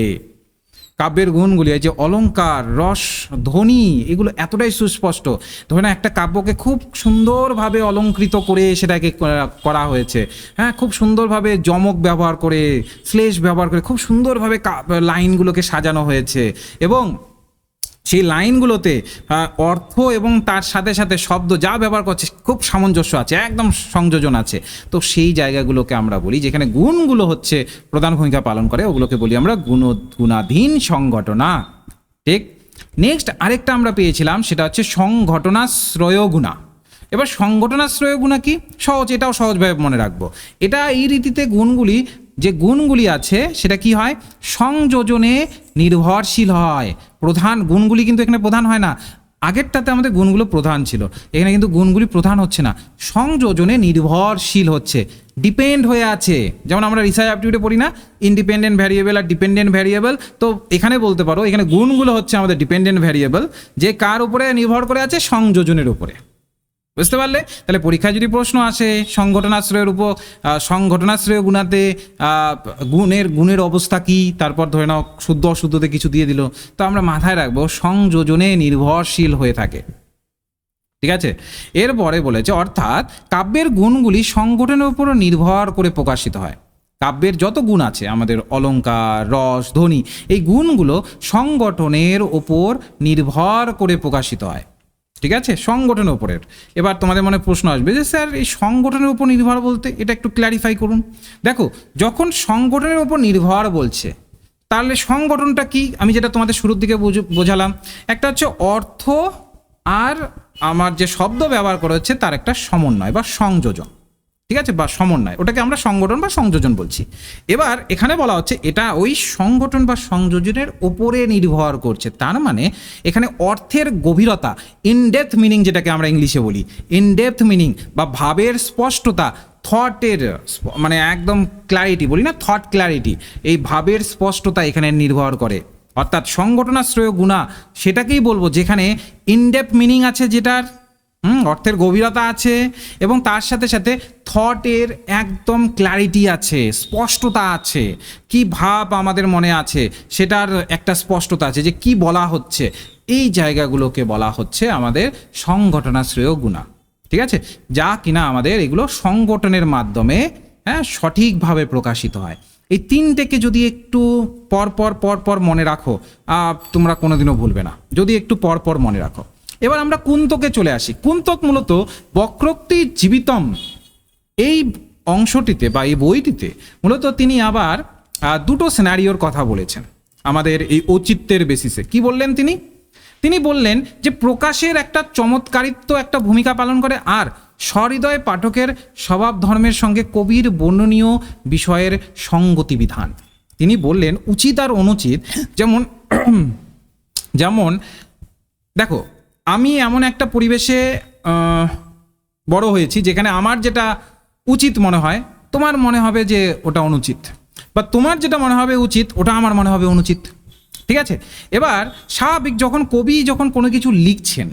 কাব্যের গুণগুলি, এই যে অলঙ্কার, রস, ধ্বনি, এগুলো এতটাই সুস্পষ্ট। ধরে না একটা কাব্যকে খুব সুন্দরভাবে অলঙ্কৃত করে সেটাকে করা হয়েছে, হ্যাঁ, খুব সুন্দরভাবে যমক ব্যবহার করে, শ্লেষ ব্যবহার করে খুব সুন্দরভাবে লাইনগুলোকে সাজানো হয়েছে, এবং সেই লাইনগুলোতে অর্থ এবং তার সাথে সাথে শব্দ যা ব্যবহার করছে খুব সামঞ্জস্য আছে, একদম সংযোজন আছে। তো সেই জায়গাগুলোকে আমরা বলি যেখানে গুণগুলো হচ্ছে প্রধান ভূমিকা পালন করে, ওগুলোকে বলি আমরা গুণাধীন সংঘটনা। ঠিক। নেক্সট আরেকটা আমরা পেয়েছিলাম, সেটা হচ্ছে সংঘটনাশ্রয় গুণা। এবার সংঘটনাশ্রয় গুণা কি? সহজ, এটাও সহজভাবে মনে রাখবো। এটা এই রীতিতে যে গুণগুলি আছে সেটা কি হয়? সংযোজনে নির্ভরশীল হয়। প্রধান গুণগুলি কিন্তু এখানে প্রধান হয় না, আগেরটাতে আমাদের গুণগুলো প্রধান ছিল, এখানে কিন্তু গুণগুলি প্রধান হচ্ছে না, সংযোজনে নির্ভরশীল হচ্ছে, ডিপেন্ড হয়ে আছে। যেমন আমরা রিসার্চ অ্যাপটিটিউডে পড়ি না, ইন্ডিপেন্ডেন্ট ভ্যারিয়েবল আর ডিপেন্ডেন্ট ভ্যারিয়েবল, তো এখানে বলতে পারো এখানে গুণগুলো হচ্ছে আমাদের ডিপেন্ডেন্ট ভ্যারিয়েবল, যে কার উপরে নির্ভর করে আছে? সংযোজনের উপরে। বুঝতে পারলে? তাহলে পরীক্ষায় যদি প্রশ্ন আসে সংঘটনাশ্রয় গুণাতে গুণের অবস্থা কি, তারপর ধরে নাও শুদ্ধ অশুদ্ধতে কিছু দিয়ে দিল, তো আমরা মাথায় রাখবো সংযোজনে নির্ভরশীল হয়ে থাকে। ঠিক আছে। এরপরে বলেছে অর্থাৎ কাব্যের গুণগুলি সংগঠনের উপর নির্ভর করে প্রকাশিত হয়। কাব্যের যত গুণ আছে আমাদের অলংকার, রস, ধ্বনি, এই গুণগুলো সংগঠনের ওপর নির্ভর করে প্রকাশিত হয়। ঠিক আছে, সংগঠনের উপরের। এবার তোমাদের মনে প্রশ্ন আসবে যে স্যার এই সংগঠনের উপর নির্ভর বলতে এটা একটু ক্ল্যারিফাই করুন। দেখো, যখন সংগঠনের উপর নির্ভর বলছে তাহলে সংগঠনটা কি? আমি যেটা তোমাদের শুরুর দিকে বোঝালাম, একটা হচ্ছে অর্থ আর আমার যে শব্দ ব্যবহার করা হচ্ছে তার একটা সমন্বয় বা সংযোজন। ঠিক আছে, বা সমন্বয়, ওটাকে আমরা সংগঠন বা সংযোজন বলছি। এবার এখানে বলা হচ্ছে এটা ওই সংগঠন বা সংযোজনের ওপরে নির্ভর করছে, তার মানে এখানে অর্থের গভীরতা, ইনডেপথ মিনিং যেটাকে আমরা ইংলিশে বলি, ইনডেপথ মিনিং বা ভাবের স্পষ্টতা, থটের মানে একদম ক্ল্যারিটি বলি না, থট ক্ল্যারিটি, এই ভাবের স্পষ্টতা এখানে নির্ভর করে। অর্থাৎ সংগঠনাশ্রয় গুণা সেটাকেই বলবো যেখানে ইনডেপথ মিনিং আছে, যেটার অর্থের গভীরতা আছে, এবং তার সাথে সাথে থটের একদম ক্ল্যারিটি আছে, স্পষ্টতা আছে, কি ভাব আমাদের মনে আছে সেটার একটা স্পষ্টতা আছে, যে কি বলা হচ্ছে, এই জায়গাগুলোকে বলা হচ্ছে আমাদের সংগঠনাশ্রয় গুণা। ঠিক আছে, যা কিনা আমাদের এগুলো সংগঠনের মাধ্যমে সঠিকভাবে প্রকাশিত হয়। এই তিনটেকে যদি একটু পর মনে রাখো, তোমরা কোনোদিনও ভুলবে না, যদি একটু পর মনে রাখো। এবার আমরা কুন্তকে চলে আসি। কুন্তক মূলত বক্রোক্তি জীবিতম এই অংশটিতে বা এই বইটিতে মূলত তিনি আবার দুটো সিনারিওর কথা বলেছেন আমাদের এই ঔচিত্যের বেসিসে। কি বললেন তিনি বললেন যে প্রকাশের একটা চমৎকারিত্ব একটা ভূমিকা পালন করে, আর সহৃদয় পাঠকের স্বভাব ধর্মের সঙ্গে কবির বর্ণনীয় বিষয়ের সঙ্গতি বিধান। তিনি বললেন উচিত আর অনুচিত, যেমন দেখো, আমি এমন একটা পরিবেশে বড় হয়েছি যেখানে আমার যেটা উচিত মনে হয় তোমার মনে হবে যে ওটা অনুচিত, বা তোমার যেটা মনে হবে উচিত ওটা আমার মনে হবে অনুচিত। ঠিক আছে, এবার স্বাভাবিক কবি যখন কোনো কিছু লিখছেন,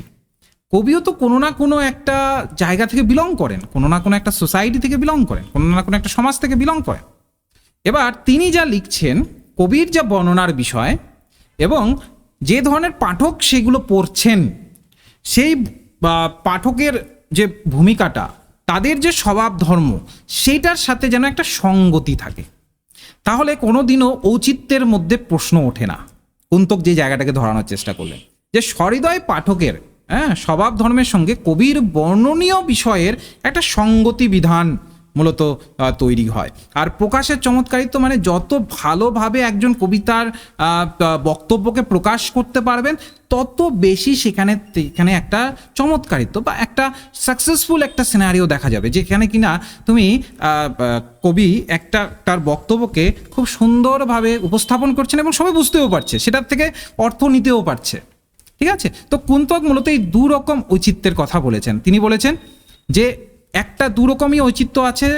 কবিও তো কোনো না কোনো একটা জায়গা থেকে বিলং করেন, কোনো না কোনো একটা সোসাইটি থেকে বিলং করেন, কোনো না কোনো একটা সমাজ থেকে বিলং করেন। এবার তিনি যা লিখছেন, কবির যা বর্ণনার বিষয় এবং যে ধরনের পাঠক সেগুলো পড়ছেন, সেই পাঠকের যে ভূমিকাটা, তাদের যে স্বভাব ধর্ম, সেইটার সাথে যেন একটা সঙ্গতি থাকে, তাহলে কোনোদিনও ঔচিত্যের মধ্যে প্রশ্ন ওঠে না। কুন্তক যে জায়গাটাকে ধরানোর চেষ্টা করলেন যে সহৃদয় পাঠকের স্বভাব ধর্মের সঙ্গে কবির বর্ণনীয় বিষয়ের একটা সঙ্গতি বিধান মূলত তৈরি হয়। আর প্রকাশের চমৎকারিত্ব মানে যত ভালোভাবে একজন কবিতার বক্তব্যকে প্রকাশ করতে পারবেন, তত বেশি সেখানে একটা চমৎকারিত্ব বা একটা সাকসেসফুল একটা সিনারিও দেখা যাবে, যেখানে কিনা তুমি কবি তার বক্তব্যকে খুব সুন্দরভাবে উপস্থাপন করছেন এবং সবাই বুঝতেও পারছে, সেটার থেকে অর্থ নিতেও পারছে। ঠিক আছে, তো কুন্তক মূলত এই দু রকম ঔচিত্যের কথা বলেছেন। তিনি বলেছেন যে একটা দু রকমই ঔচিত্য আছে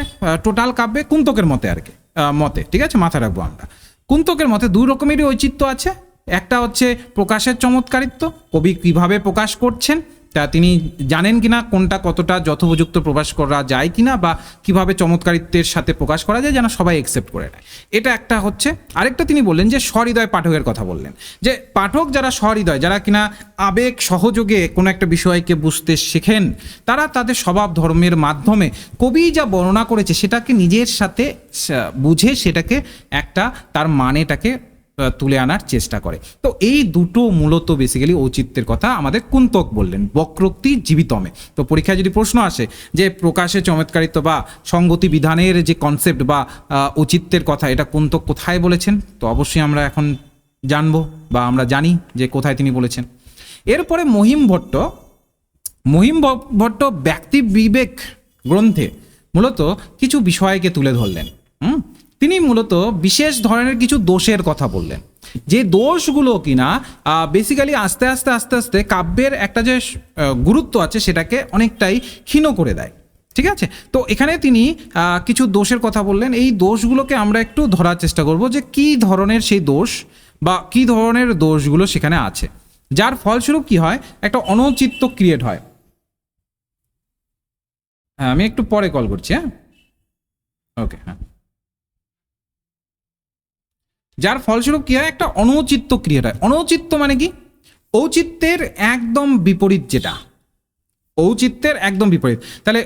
টোটাল কাব্যে, কুন্তকের মতে আর কি মতে। ঠিক আছে, মাথায় রাখবো আমরা, কুন্তকের মতে দু রকমেরই ঔচিত্য আছে। একটা হচ্ছে প্রকাশের চমৎকারিত্ব, কবি কিভাবে প্রকাশ করছেন, তা তিনি জানেন কিনা কোনটা কতটা যথোপযুক্ত প্রকাশ করা যায় কিনা, বা কিভাবে চমৎকারিত্বের সাথে প্রকাশ করা যায় যেন সবাই অ্যাকসেপ্ট করে নেয়, এটা একটা হচ্ছে। আরেকটা তিনি বললেন যে সহৃদয় পাঠকের কথা বললেন, যে পাঠক যারা সহৃদয়, যারা কিনা আবেগ সহযোগে কোনো একটা বিষয়কে বুঝতে শেখেন, তারা তাদের স্বভাব ধর্মের মাধ্যমে কবি যা বর্ণনা করেছে সেটাকে নিজের সাথে বুঝে সেটাকে একটা তার মানেটাকে তুলে আনার চেষ্টা করে। তো এই দুটো মূলত বেসিক্যালি ঔচিত্যের কথা আমাদের কুন্তক বললেন বক্রোক্তি জীবিতমে। তো পরীক্ষায় যদি প্রশ্ন আসে যে প্রকাশে চমৎকারিত্ব বা সঙ্গতি বিধানের যে কনসেপ্ট বা ঔচিত্যের কথা এটা কুন্তক কোথায় বলেছেন, তো অবশ্যই আমরা এখন জানবো বা আমরা জানি যে কোথায় তিনি বলেছেন। এরপরে মহিম ভট্ট ব্যক্তি বিবেক গ্রন্থে মূলত কিছু বিষয়কে তুলে ধরলেন। তিনি মূলত বিশেষ ধরনের কিছু দোষের কথা বললেন, যে দোষগুলো কিনা বেসিক্যালি আস্তে আস্তে কাব্যের একটা যে গুরুত্ব আছে সেটাকে অনেকটাই ক্ষীণ করে দেয়। ঠিক আছে, তো এখানে তিনি কিছু দোষের কথা বললেন। এই দোষগুলোকে আমরা একটু ধরার চেষ্টা করব যে কী ধরনের সেই দোষ বা কী ধরনের দোষগুলো সেখানে আছে, যার ফলস্বরূপ কি হয়, একটা অনৌচিত্য ক্রিয়েট হয়। হ্যাঁ, আমি একটু পরে কল করছি। হ্যাঁ, ওকে। হ্যাঁ, যার ফলস্বরূপ কি হয়, একটা অনৌচিত্য ক্রিয়েট হয়। অনৌচিত্য মানে কি, ঔচিত্যের একদম বিপরীত, যেটা ঔচিত্যের একদম বিপরীত। তাহলে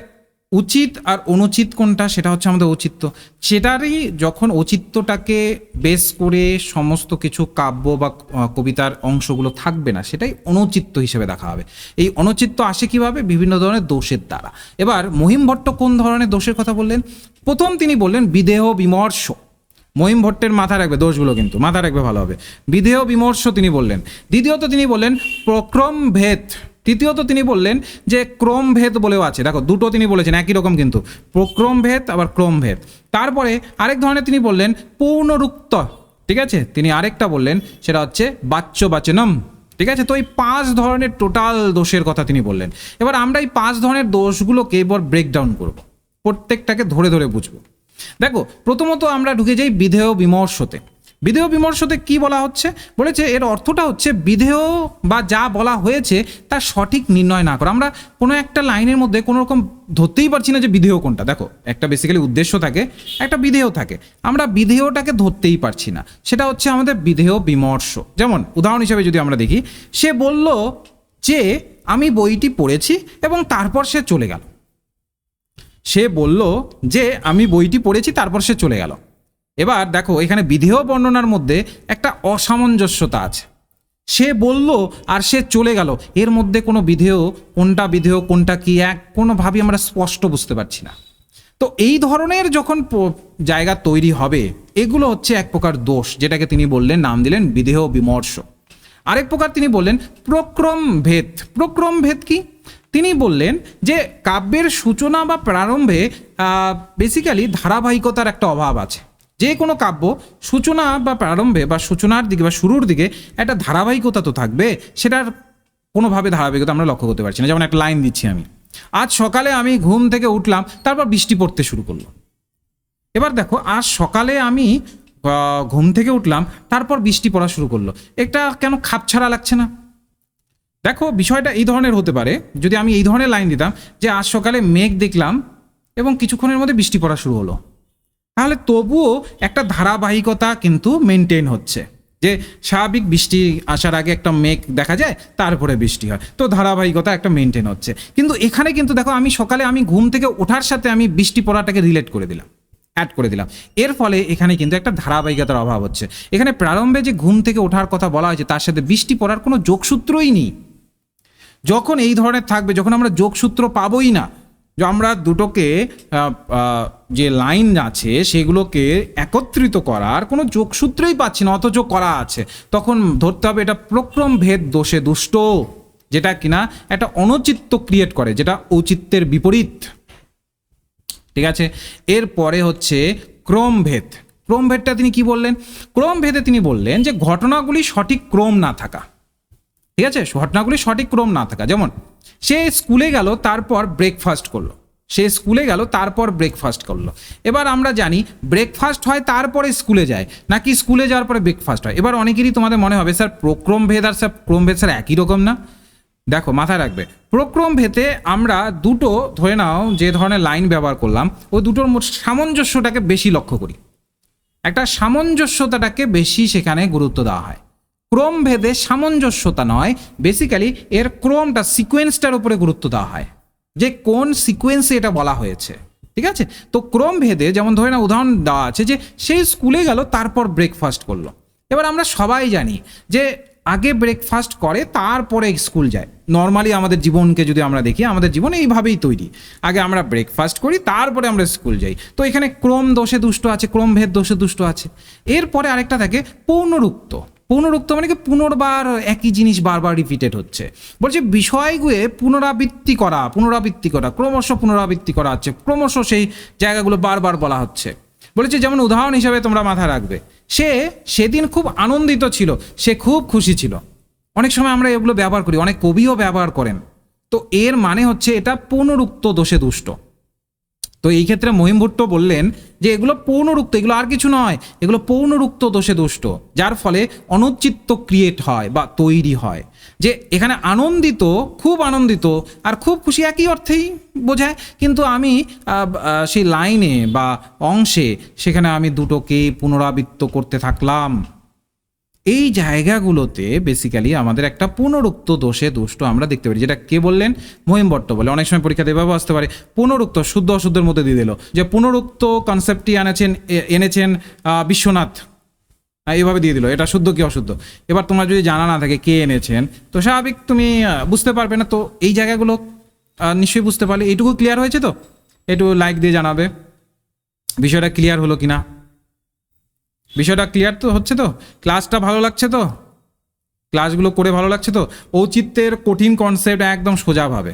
উচিত আর অনুচিত কোনটা, সেটা হচ্ছে আমাদের ঔচিত্য। সেটারই যখন ঔচিত্যটাকে বেস করে সমস্ত কিছু কাব্য বা কবিতার অংশগুলো থাকবে না, সেটাই অনুচিত্য হিসেবে দেখা হবে। এই অনুচিত্য আসে কিভাবে, বিভিন্ন ধরনের দোষের দ্বারা। এবার মহিম ভট্ট কোন ধরনের দোষের কথা বললেন, প্রথম তিনি বললেন বিদেহ বিমর্ষ। মহিম ভট্টের মাথায় রাখবে দোষগুলো, কিন্তু মাথায় রাখবে ভালো হবে। বিদেহ বিমর্ষ তিনি বললেন। দ্বিতীয়ত তিনি বললেন প্রক্রম ভেদ। তৃতীয়ত তিনি বললেন যে ক্রম ভেদ বলেও আছে। দেখো, দুটো তিনি বলেছেন একই রকম, কিন্তু প্রক্রম ভেদ আবার ক্রম ভেদ। তারপরে আরেক ধরনের তিনি বললেন পূর্ণরুক্ত। ঠিক আছে, তিনি আরেকটা বললেন, সেটা হচ্ছে বাচ্যবাচনম। ঠিক আছে, তো এই 5 ধরনের টোটাল দোষের কথা তিনি বললেন। এবার আমরা এই 5 ধরনের দোষগুলোকে এবার ব্রেকডাউন করব, প্রত্যেকটাকে ধরে ধরে বুঝবো। দেখো, প্রথমত আমরা ঢুকে যাই বিধেয় বিমর্শতে। বিধেয় বিমর্শতে কি বলা হচ্ছে, বলেছে এর অর্থটা হচ্ছে বিধেয় বা যা বলা হয়েছে তার সঠিক নির্ণয় না করা। আমরা কোনো একটা লাইনের মধ্যে কোনো রকম ধরতেই পারছি না যে বিধেয় কোনটা। দেখো, একটা বেসিক্যালি উদ্দেশ্য থাকে, একটা বিধেয় থাকে, আমরা বিধেয়টাকে ধরতেই পারছি না, সেটা হচ্ছে আমাদের বিধেয় বিমর্শ। যেমন উদাহরণ হিসেবে যদি আমরা দেখি, সে বলল যে আমি বইটি পড়েছি এবং তারপর সে চলে গেল। সে বলল যে আমি বইটি পড়েছি, তারপর সে চলে গেল। এবার দেখো, এখানে বিধেয় বর্ণনার মধ্যে একটা অসামঞ্জস্যতা আছে। সে বলল আর সে চলে গেল, এর মধ্যে কোনো বিধেয় কোনটা কি কোনোভাবেই আমরা স্পষ্ট বুঝতে পারছি না। তো এই ধরনের যখন জায়গা তৈরি হবে, এগুলো হচ্ছে এক প্রকার দোষ, যেটাকে তিনি বললেন, নাম দিলেন বিধেয় বিমর্ষ। আরেক প্রকার তিনি বললেন প্রক্রম ভেদ। প্রক্রম ভেদ কি, তিনি বললেন যে কাব্যের সূচনা বা প্রারম্ভে বেসিক্যালি ধারাবাহিকতার একটা অভাব আছে। যে কোনো কাব্য সূচনা বা প্রারম্ভে বা সূচনার দিকে বা শুরুর দিকে একটা ধারাবাহিকতা তো থাকবে, সেটার কোনোভাবে ধারাবাহিকতা আমরা লক্ষ্য করতে পারছি না। যেমন একটা লাইন দিচ্ছি আমি, আজ সকালে আমি ঘুম থেকে উঠলাম, তারপর বৃষ্টি পড়তে শুরু করলো। এবার দেখো, আজ সকালে আমি ঘুম থেকে উঠলাম, তারপর বৃষ্টি পড়া শুরু করলো, এটা কেন খাপছাড়া লাগছে না? দেখো, বিষয়টা এই ধরনের হতে পারে, যদি আমি এই ধরনের লাইন দিতাম যে আজ সকালে মেঘ দেখলাম এবং কিছুক্ষণের মধ্যে বৃষ্টি পড়া শুরু হলো, তাহলে তবুও একটা ধারাবাহিকতা কিন্তু মেনটেন হচ্ছে। যে স্বাভাবিক বৃষ্টি আসার আগে একটা মেঘ দেখা যায়, তারপরে বৃষ্টি হয়, তো ধারাবাহিকতা একটা মেনটেন হচ্ছে। কিন্তু এখানে কিন্তু দেখো, আমি ঘুম থেকে ওঠার সাথে আমি বৃষ্টি পড়াটাকে রিলেট করে দিলাম, অ্যাড করে দিলাম। এর ফলে এখানে কিন্তু একটা ধারাবাহিকতার অভাব হচ্ছে। এখানে প্রারম্ভে যে ঘুম থেকে ওঠার কথা বলা হয়েছে, তার সাথে বৃষ্টি পড়ার কোনো যোগসূত্রই নেই। যখন এই ধরনের থাকবে, যখন আমরা যোগসূত্র পাবোই না, যে আমরা দুটোকে যে লাইন আছে সেগুলোকে একত্রিত করার কোনো যোগসূত্রই পাচ্ছি না, অথচ করা আছে, তখন ধরতে হবে এটা প্রক্রম ভেদ দোষে দুষ্ট, যেটা কিনা একটা অনৌচিত্য ক্রিয়েট করে, যেটা ঔচিত্যের বিপরীত। ঠিক আছে, এরপরে হচ্ছে ক্রমভেদ। ক্রমভেদটা তিনি কি বললেন, ক্রমভেদে তিনি বললেন যে ঘটনাগুলি সঠিক ক্রম না থাকা। ঠিক আছে, ঘটনাগুলি সঠিক ক্রম না থাকা। যেমন সে স্কুলে গেল, তারপর ব্রেকফাস্ট করলো। সে স্কুলে গেল, তারপর ব্রেকফাস্ট করলো। এবার আমরা জানি ব্রেকফাস্ট হয় তারপরে স্কুলে যায়, নাকি স্কুলে যাওয়ার পরে ব্রেকফাস্ট হয়। এবার অনেকেরই তোমাদের মনে হবে স্যার প্রক্রম ভেদ আর স্যার ক্রম ভেদ স্যার একই রকম না। দেখো, মাথায় রাখবে, প্রক্রম ভেদে আমরা দুটো ধরে নাও যে ধরনের লাইন ব্যবহার করলাম, ওই দুটোর সামঞ্জস্যটাকে বেশি লক্ষ্য করি, একটা সামঞ্জস্যতাটাকে বেশি সেখানে গুরুত্ব দেওয়া হয়। ক্রম ভেদে সামঞ্জস্যতা নয়, বেসিক্যালি এর ক্রমটা, সিকোয়েন্সটার উপরে গুরুত্ব দেওয়া হয়, যে কোন সিকোয়েন্সে এটা বলা হয়েছে। ঠিক আছে, তো ক্রম ভেদে যেমন ধরে না, উদাহরণ দেওয়া আছে যে সে স্কুলে গেল, তারপর ব্রেকফাস্ট করলো। এবার আমরা সবাই জানি যে আগে ব্রেকফাস্ট করে তারপরে স্কুল যায়। নর্মালি আমাদের জীবনকে যদি আমরা দেখি, আমাদের জীবন এইভাবেই তৈরি, আগে আমরা ব্রেকফাস্ট করি তারপরে আমরা স্কুল যাই। তো এখানে ক্রম দোষে দুষ্ট আছে, ক্রমভেদ দোষে দুষ্ট আছে। এরপরে আরেকটা থাকে পৌনরুক্ত। পৌনরুক্ত মানে কি পুনর্বার একই জিনিস বারবার রিপিটেড হচ্ছে। বলছে বিষয়গুলো পুনরাবৃত্তি করা, ক্রমশ পুনরাবৃত্তি করা হচ্ছে, ক্রমশ সেই জায়গাগুলো বারবার বলা হচ্ছে। বলেছে যেমন উদাহরণ হিসাবে তোমরা মাথায় রাখবে, সে সেদিন খুব আনন্দিত ছিল, সে খুব খুশি ছিল। অনেক সময় আমরা এগুলো ব্যবহার করি, অনেক কবিও ব্যবহার করেন। তো এর মানে হচ্ছে এটা পৌনরুক্ত দোষে দুষ্ট। তো এই ক্ষেত্রে মহিম ভট্ট বললেন যে এগুলো পৌনরুক্ত, এগুলো আর কিছু নয়, এগুলো পৌনরুক্ত দোষে দুষ্ট, যার ফলে অনুচিত্ত ক্রিয়েট হয় বা তৈরি হয়। যে এখানে আনন্দিত, খুব আনন্দিত আর খুব খুশি একই অর্থেই বোঝায়, কিন্তু আমি সেই লাইনে বা অংশে সেখানে আমি দুটোকে পুনরাবৃত্ত করতে থাকলাম। এই জায়গাগুলোতে বেসিক্যালি আমাদের একটা পুনরুক্ত দোষে দুষ্ট আমরা দেখতে পারি। যেটা কে বললেন? মহিম ভট্ট বলে। অনেক সময় পরীক্ষাতে এভাবে আসতে পারে, পুনরুক্ত শুদ্ধ অশুদ্ধের মধ্যে দিয়ে দিল, যে পুনরুক্ত কনসেপ্টটি এনেছেন বিশ্বনাথ, এইভাবে দিয়ে দিল, এটা শুদ্ধ কি অশুদ্ধ। এবার তোমার যদি জানা না থাকে কে এনেছেন, তো স্বাভাবিক তুমি বুঝতে পারবে না। তো এই জায়গাগুলো নিশ্চয়ই বুঝতে পারলে। এইটুকু ক্লিয়ার হয়েছে তো? একটু লাইক দিয়ে জানাবে বিষয়টা ক্লিয়ার হলো কিনা। বিষয়টা ক্লিয়ার তো হচ্ছে তো? ক্লাসটা ভালো লাগছে তো? ক্লাসগুলো করে ভালো লাগছে তো? ঔচিত্যের কঠিন কনসেপ্ট একদম সোজাভাবে,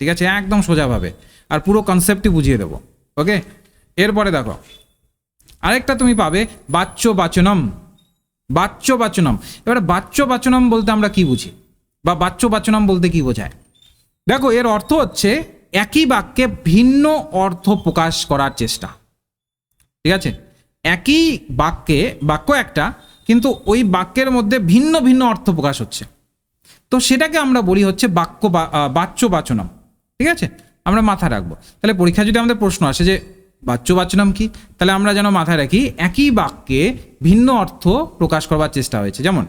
ঠিক আছে, একদম সোজাভাবে, আর পুরো কনসেপ্টই বুঝিয়ে দেবো। ওকে, এরপরে দেখো আরেকটা তুমি পাবে বাচ্য বাচনম। এবারে বাচ্য বাচনম বলতে আমরা কি বুঝি, বা বাচ্য বাচনম বলতে কি বোঝায়? দেখো, এর অর্থ হচ্ছে একই বাক্যে ভিন্ন অর্থ প্রকাশ করার চেষ্টা। ঠিক আছে, একই বাক্য একটা, কিন্তু ওই বাক্যের মধ্যে ভিন্ন ভিন্ন অর্থ প্রকাশ হচ্ছে, তো সেটাকে আমরা বলি হচ্ছে বাচ্য বাচনম। ঠিক আছে, আমরা মাথায় রাখবো। তাহলে পরীক্ষায় যদি আমাদের প্রশ্ন আসে যে বাচ্য বাচনম কি, তাহলে আমরা যেন মাথায় রাখি একই বাক্যে ভিন্ন অর্থ প্রকাশ করবার চেষ্টা হয়েছে। যেমন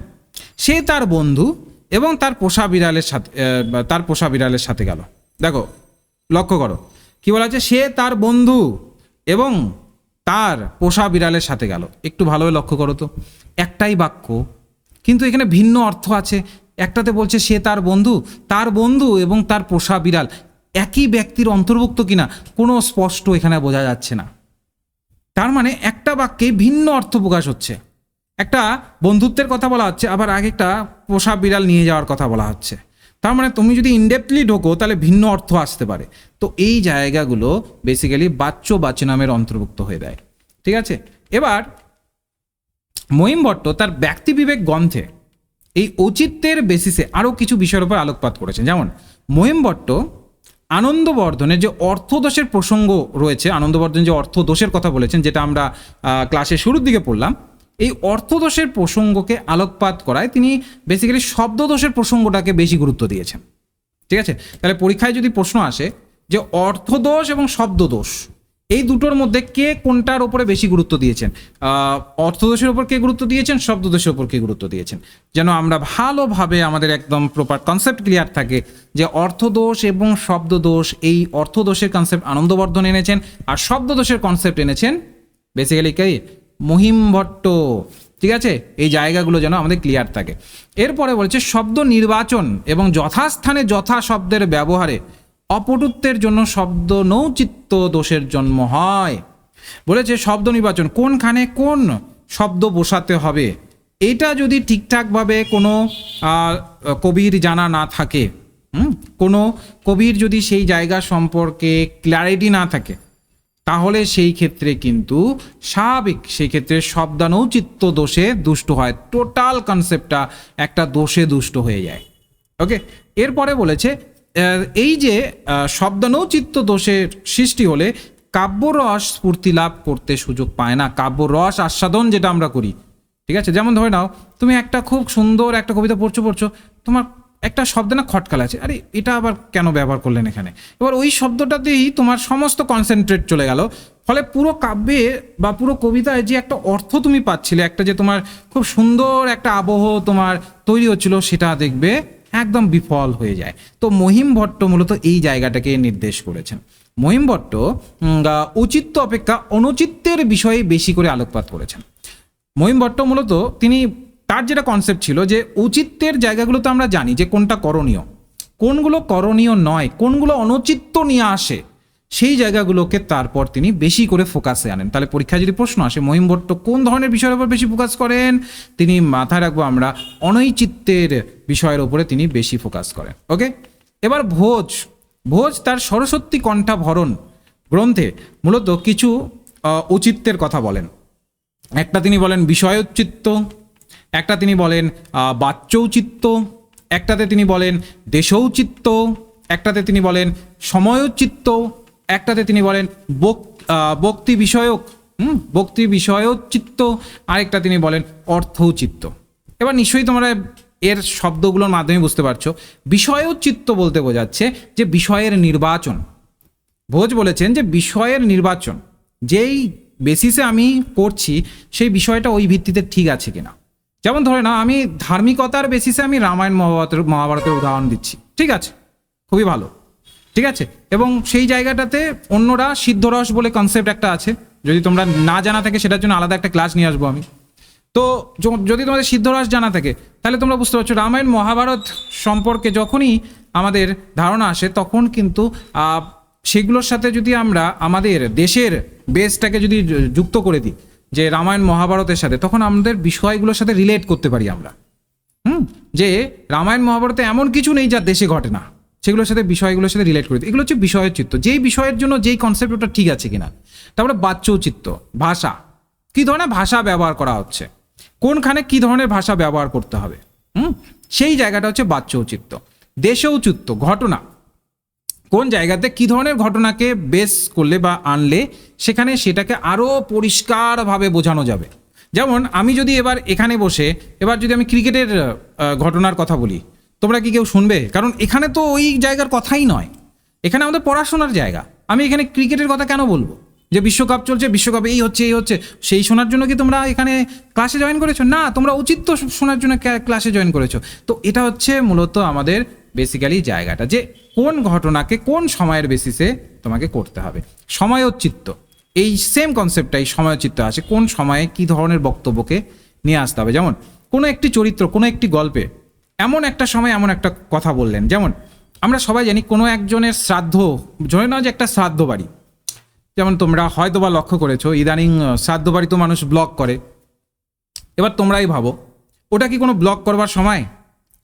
সে তার বন্ধু এবং তার পোষা বিড়ালের সাথে গেল। দেখো, লক্ষ্য করো কি বলা আছে, সে তার বন্ধু এবং তার পোষা বিড়ালের সাথে গেল। একটু ভালোভাবে লক্ষ্য করো তো, একটাই বাক্য কিন্তু এখানে ভিন্ন অর্থ আছে। একটাতে বলছে সে তার বন্ধু এবং তার পোষা বিড়াল একই ব্যক্তির অন্তর্ভুক্ত কিনা কোনো স্পষ্ট এখানে বোঝা যাচ্ছে না। তার মানে একটা বাক্যে ভিন্ন অর্থ প্রকাশ হচ্ছে। একটা বন্ধুত্বের কথা বলা হচ্ছে, আবার আগে একটা পোষা বিড়াল নিয়ে যাওয়ার কথা বলা হচ্ছে। তার মানে তুমি যদি ইনডেপথলি ঢোকো তাহলে ভিন্ন অর্থ আসতে পারে। তো এই জায়গাগুলো বেসিক্যালি বাচ্য বাচ্যনামের অন্তর্ভুক্ত হয়ে দেয়। ঠিক আছে, এবার মহিম ভট্ট তার ব্যক্তিবিবেক গ্রন্থে এই ঔচিত্যের বেসিসে আরও কিছু বিষয়ের উপর আলোকপাত করেছেন। যেমন মহিম ভট্ট আনন্দবর্ধনের যে অর্থদোষের প্রসঙ্গ রয়েছে, আনন্দবর্ধন যে অর্থদোষের কথা বলেছেন, যেটা আমরা ক্লাসের শুরুর দিকে পড়লাম, এই অর্থদোষের প্রসঙ্গকে আলোকপাত করায় তিনি বেসিক্যালি শব্দদোষের প্রসঙ্গটাকে বেশি গুরুত্ব দিয়েছেন। ঠিক আছে, তাহলে পরীক্ষায় যদি প্রশ্ন আসে যে অর্থদোষ এবং শব্দদোষ এই দুটোর মধ্যে কে কোনটার ওপরে বেশি গুরুত্ব দিয়েছেন, অর্থদোষের ওপর কে গুরুত্ব দিয়েছেন, শব্দদোষের ওপর কে গুরুত্ব দিয়েছেন, যেন আমরা ভালোভাবে আমাদের একদম প্রপার কনসেপ্ট ক্লিয়ার থাকে যে অর্থদোষ এবং শব্দদোষ, এই অর্থদোষের কনসেপ্ট আনন্দবর্ধন এনেছেন আর শব্দদোষের কনসেপ্ট এনেছেন বেসিক্যালি কে? মহিম ভট্ট। ঠিক আছে, এই জায়গাগুলো যেন আমাদের ক্লিয়ার থাকে। এরপরে বলছে শব্দ নির্বাচন এবং যথাস্থানে যথা শব্দের ব্যবহারে অপটুত্বের জন্য শব্দ নৌচিত্ত দোষের জন্ম হয়। বলেছে শব্দ নির্বাচন, কোনখানে কোন শব্দ বসাতে হবে, এটা যদি ঠিকঠাকভাবে কোনো কবির জানা না থাকে, কোনো কবির যদি সেই জায়গা সম্পর্কে ক্ল্যারিটি না থাকে, তাহলে সেই ক্ষেত্রে কিন্তু স্বাভাবিক সেই ক্ষেত্রে শব্দানৌচিত্য দোষে দুষ্ট হয়। টোটাল কনসেপ্টটা একটা দোষে দুষ্ট হয়ে যায়। ওকে, এরপরে বলেছে এই যে শব্দানৌচিত্য দোষের সৃষ্টি হলে কাব্যরস স্ফূর্তি লাভ করতে সুযোগ পায় না। কাব্যরস আস্বাদন যেটা আমরা করি, ঠিক আছে, যেমন ধরে নাও তুমি একটা খুব সুন্দর একটা কবিতা পড়ছো, তোমার একটা শব্দ না খটকাল আছে, আরে এটা আবার কেন ব্যবহার করলেন এখানে, এবার ওই শব্দটাতেই তোমার সমস্ত কনসেন্ট্রেট চলে গেল। ফলে পুরো কাব্যে বা পুরো কবিতায় যে একটা অর্থ তুমি পাচ্ছিলে, একটা যে তোমার খুব সুন্দর একটা আবহ তোমার তৈরি হচ্ছিল, সেটা দেখবে একদম বিফল হয়ে যায়। তো মহিম ভট্ট মূলত এই জায়গাটাকে নির্দেশ করেছেন। মহিম ভট্ট ঔচিত্য অপেক্ষা অনুচিত্যের বিষয়ে বেশি করে আলোকপাত করেছেন। মহিম ভট্ট মূলত তিনি তার যেটা কনসেপ্ট ছিল যে ঔচিত্যের জায়গাগুলো তো আমরা জানি যে কোনটা করণীয়, কোনগুলো করণীয় নয়, কোনগুলো অনুচিত্য নিয়ে আসে, সেই জায়গাগুলোকে তারপর তিনি বেশি করে ফোকাসে আনেন। তাহলে পরীক্ষায় যদি প্রশ্ন আসে মহিম ভট্ট কোন ধরনের বিষয়ের উপর বেশি ফোকাস করেন, তিনি মাথায় রাখবো আমরা অনৈচিত্যের বিষয়ের উপরে তিনি বেশি ফোকাস করেন। ওকে, এবার ভোজ তার সরস্বতী কণ্ঠাভরণ গ্রন্থে মূলত কিছু ঔচিত্যের কথা বলেন। একটা তিনি বলেন বিষয়োচিত্ত, একটা তিনি বলেন বাচ্যৌচিত্ত, একটাতে তিনি বলেন দেশৌচিত্ত, একটাতে তিনি বলেন সময়োচিত্ত, একটাতে তিনি বলেন বক্তি বিষয়চিত্ত, আরেকটা তিনি বলেন অর্থচিত্ত। এবার নিশ্চয়ই তোমরা এর শব্দগুলোর মাধ্যমে বুঝতে পারছো বিষয়চিত্ত বলতে বোঝাচ্ছে যে বিষয়ের নির্বাচন। ভোজ বলেছেন যে বিষয়ের নির্বাচন, যেই বেসিসে আমি করছি সেই বিষয়টা ওই ভিত্তিতে ঠিক আছে কিনা। যেমন ধরে না আমি ধার্মিকতার বেসিসে আমি রামায়ণ মহাভারতের উদাহরণ দিচ্ছি, ঠিক আছে, খুবই ভালো, ঠিক আছে, এবং সেই জায়গাটাতে অন্যরা সিদ্ধরস বলে কনসেপ্ট একটা আছে, যদি তোমরা না জানা থাকে সেটার জন্য আলাদা একটা ক্লাস নিয়ে আসবো আমি। তো যদি তোমাদের সিদ্ধরস জানা থাকে তাহলে তোমরা বুঝতে পারছো রামায়ণ মহাভারত সম্পর্কে যখনই আমাদের ধারণা আসে তখন কিন্তু সেগুলোর সাথে যদি আমরা আমাদের দেশের বেসটাকে যদি যুক্ত করে দিই যে রামায়ণ মহাভারতের সাথে, তখন আমাদের বিষয়গুলোর সাথে রিলেট করতে পারি আমরা। যে রামায়ণ মহাভারতে এমন কিছু নেই যা দেশে ঘটে না, সেগুলোর সাথে বিষয়গুলোর সাথে রিলেট করে দিই। এগুলো হচ্ছে বিষয়ের চিত্ত, যেই বিষয়ের জন্য যেই কনসেপ্ট ওটা ঠিক আছে কিনা। তারপরে বাচ্যচিত্ত, ভাষা, কী ধরনের ভাষা ব্যবহার করা হচ্ছে, কোনখানে কী ধরনের ভাষা ব্যবহার করতে হবে, সেই জায়গাটা হচ্ছে বাচ্যচিত্ত। দেশৌচিত্ত, ঘটনা, কোন জায়গাতে কী ধরনের ঘটনাকে বেস করলে বা আনলে সেখানে সেটাকে আরও পরিষ্কারভাবে বোঝানো যাবে। যেমন আমি যদি এবার এখানে বসে এবার যদি আমি ক্রিকেটের ঘটনার কথা বলি, তোমরা কি কেউ শুনবে? কারণ এখানে তো ওই জায়গার কথাই নয়, এখানে আমাদের পড়াশোনার জায়গা। আমি এখানে ক্রিকেটের কথা কেন বলবো? যে বিশ্বকাপ চলছে, বিশ্বকাপে এই হচ্ছে সেই শোনার জন্য কি তোমরা এখানে ক্লাসে জয়েন করেছো? না, তোমরা ঔচিত্য শোনার জন্য ক্লাসে জয়েন করেছো। তো এটা হচ্ছে মূলত আমাদের বেসিক্যালি জায়গাটা, যে কোন ঘটনাকে কোন সময়ের বেসিসে তোমাকে করতে হবে। সময়োচিত্ত, এই সেম কনসেপ্টটাই সময়োচিত্ত আছে, কোন সময়ে কি ধরনের বক্তব্যকে নিয়ে আসতে হবে। যেমন কোনো একটি চরিত্র কোনো একটি গল্পে এমন একটা সময় এমন একটা কথা বললেন। যেমন আমরা সবাই জানি কোনো একজনের শ্রাদ্ধ, ধরে নাও যে একটা শ্রাদ্ধ বাড়ি, যেমন তোমরা হয়তো বা লক্ষ্য করেছো ইদানিং শ্রাদ্ধ বাড়ি তো মানুষ ব্লগ করে। এবার তোমরাই ভাবো ওটা কি কোনো ব্লগ করবার সময়?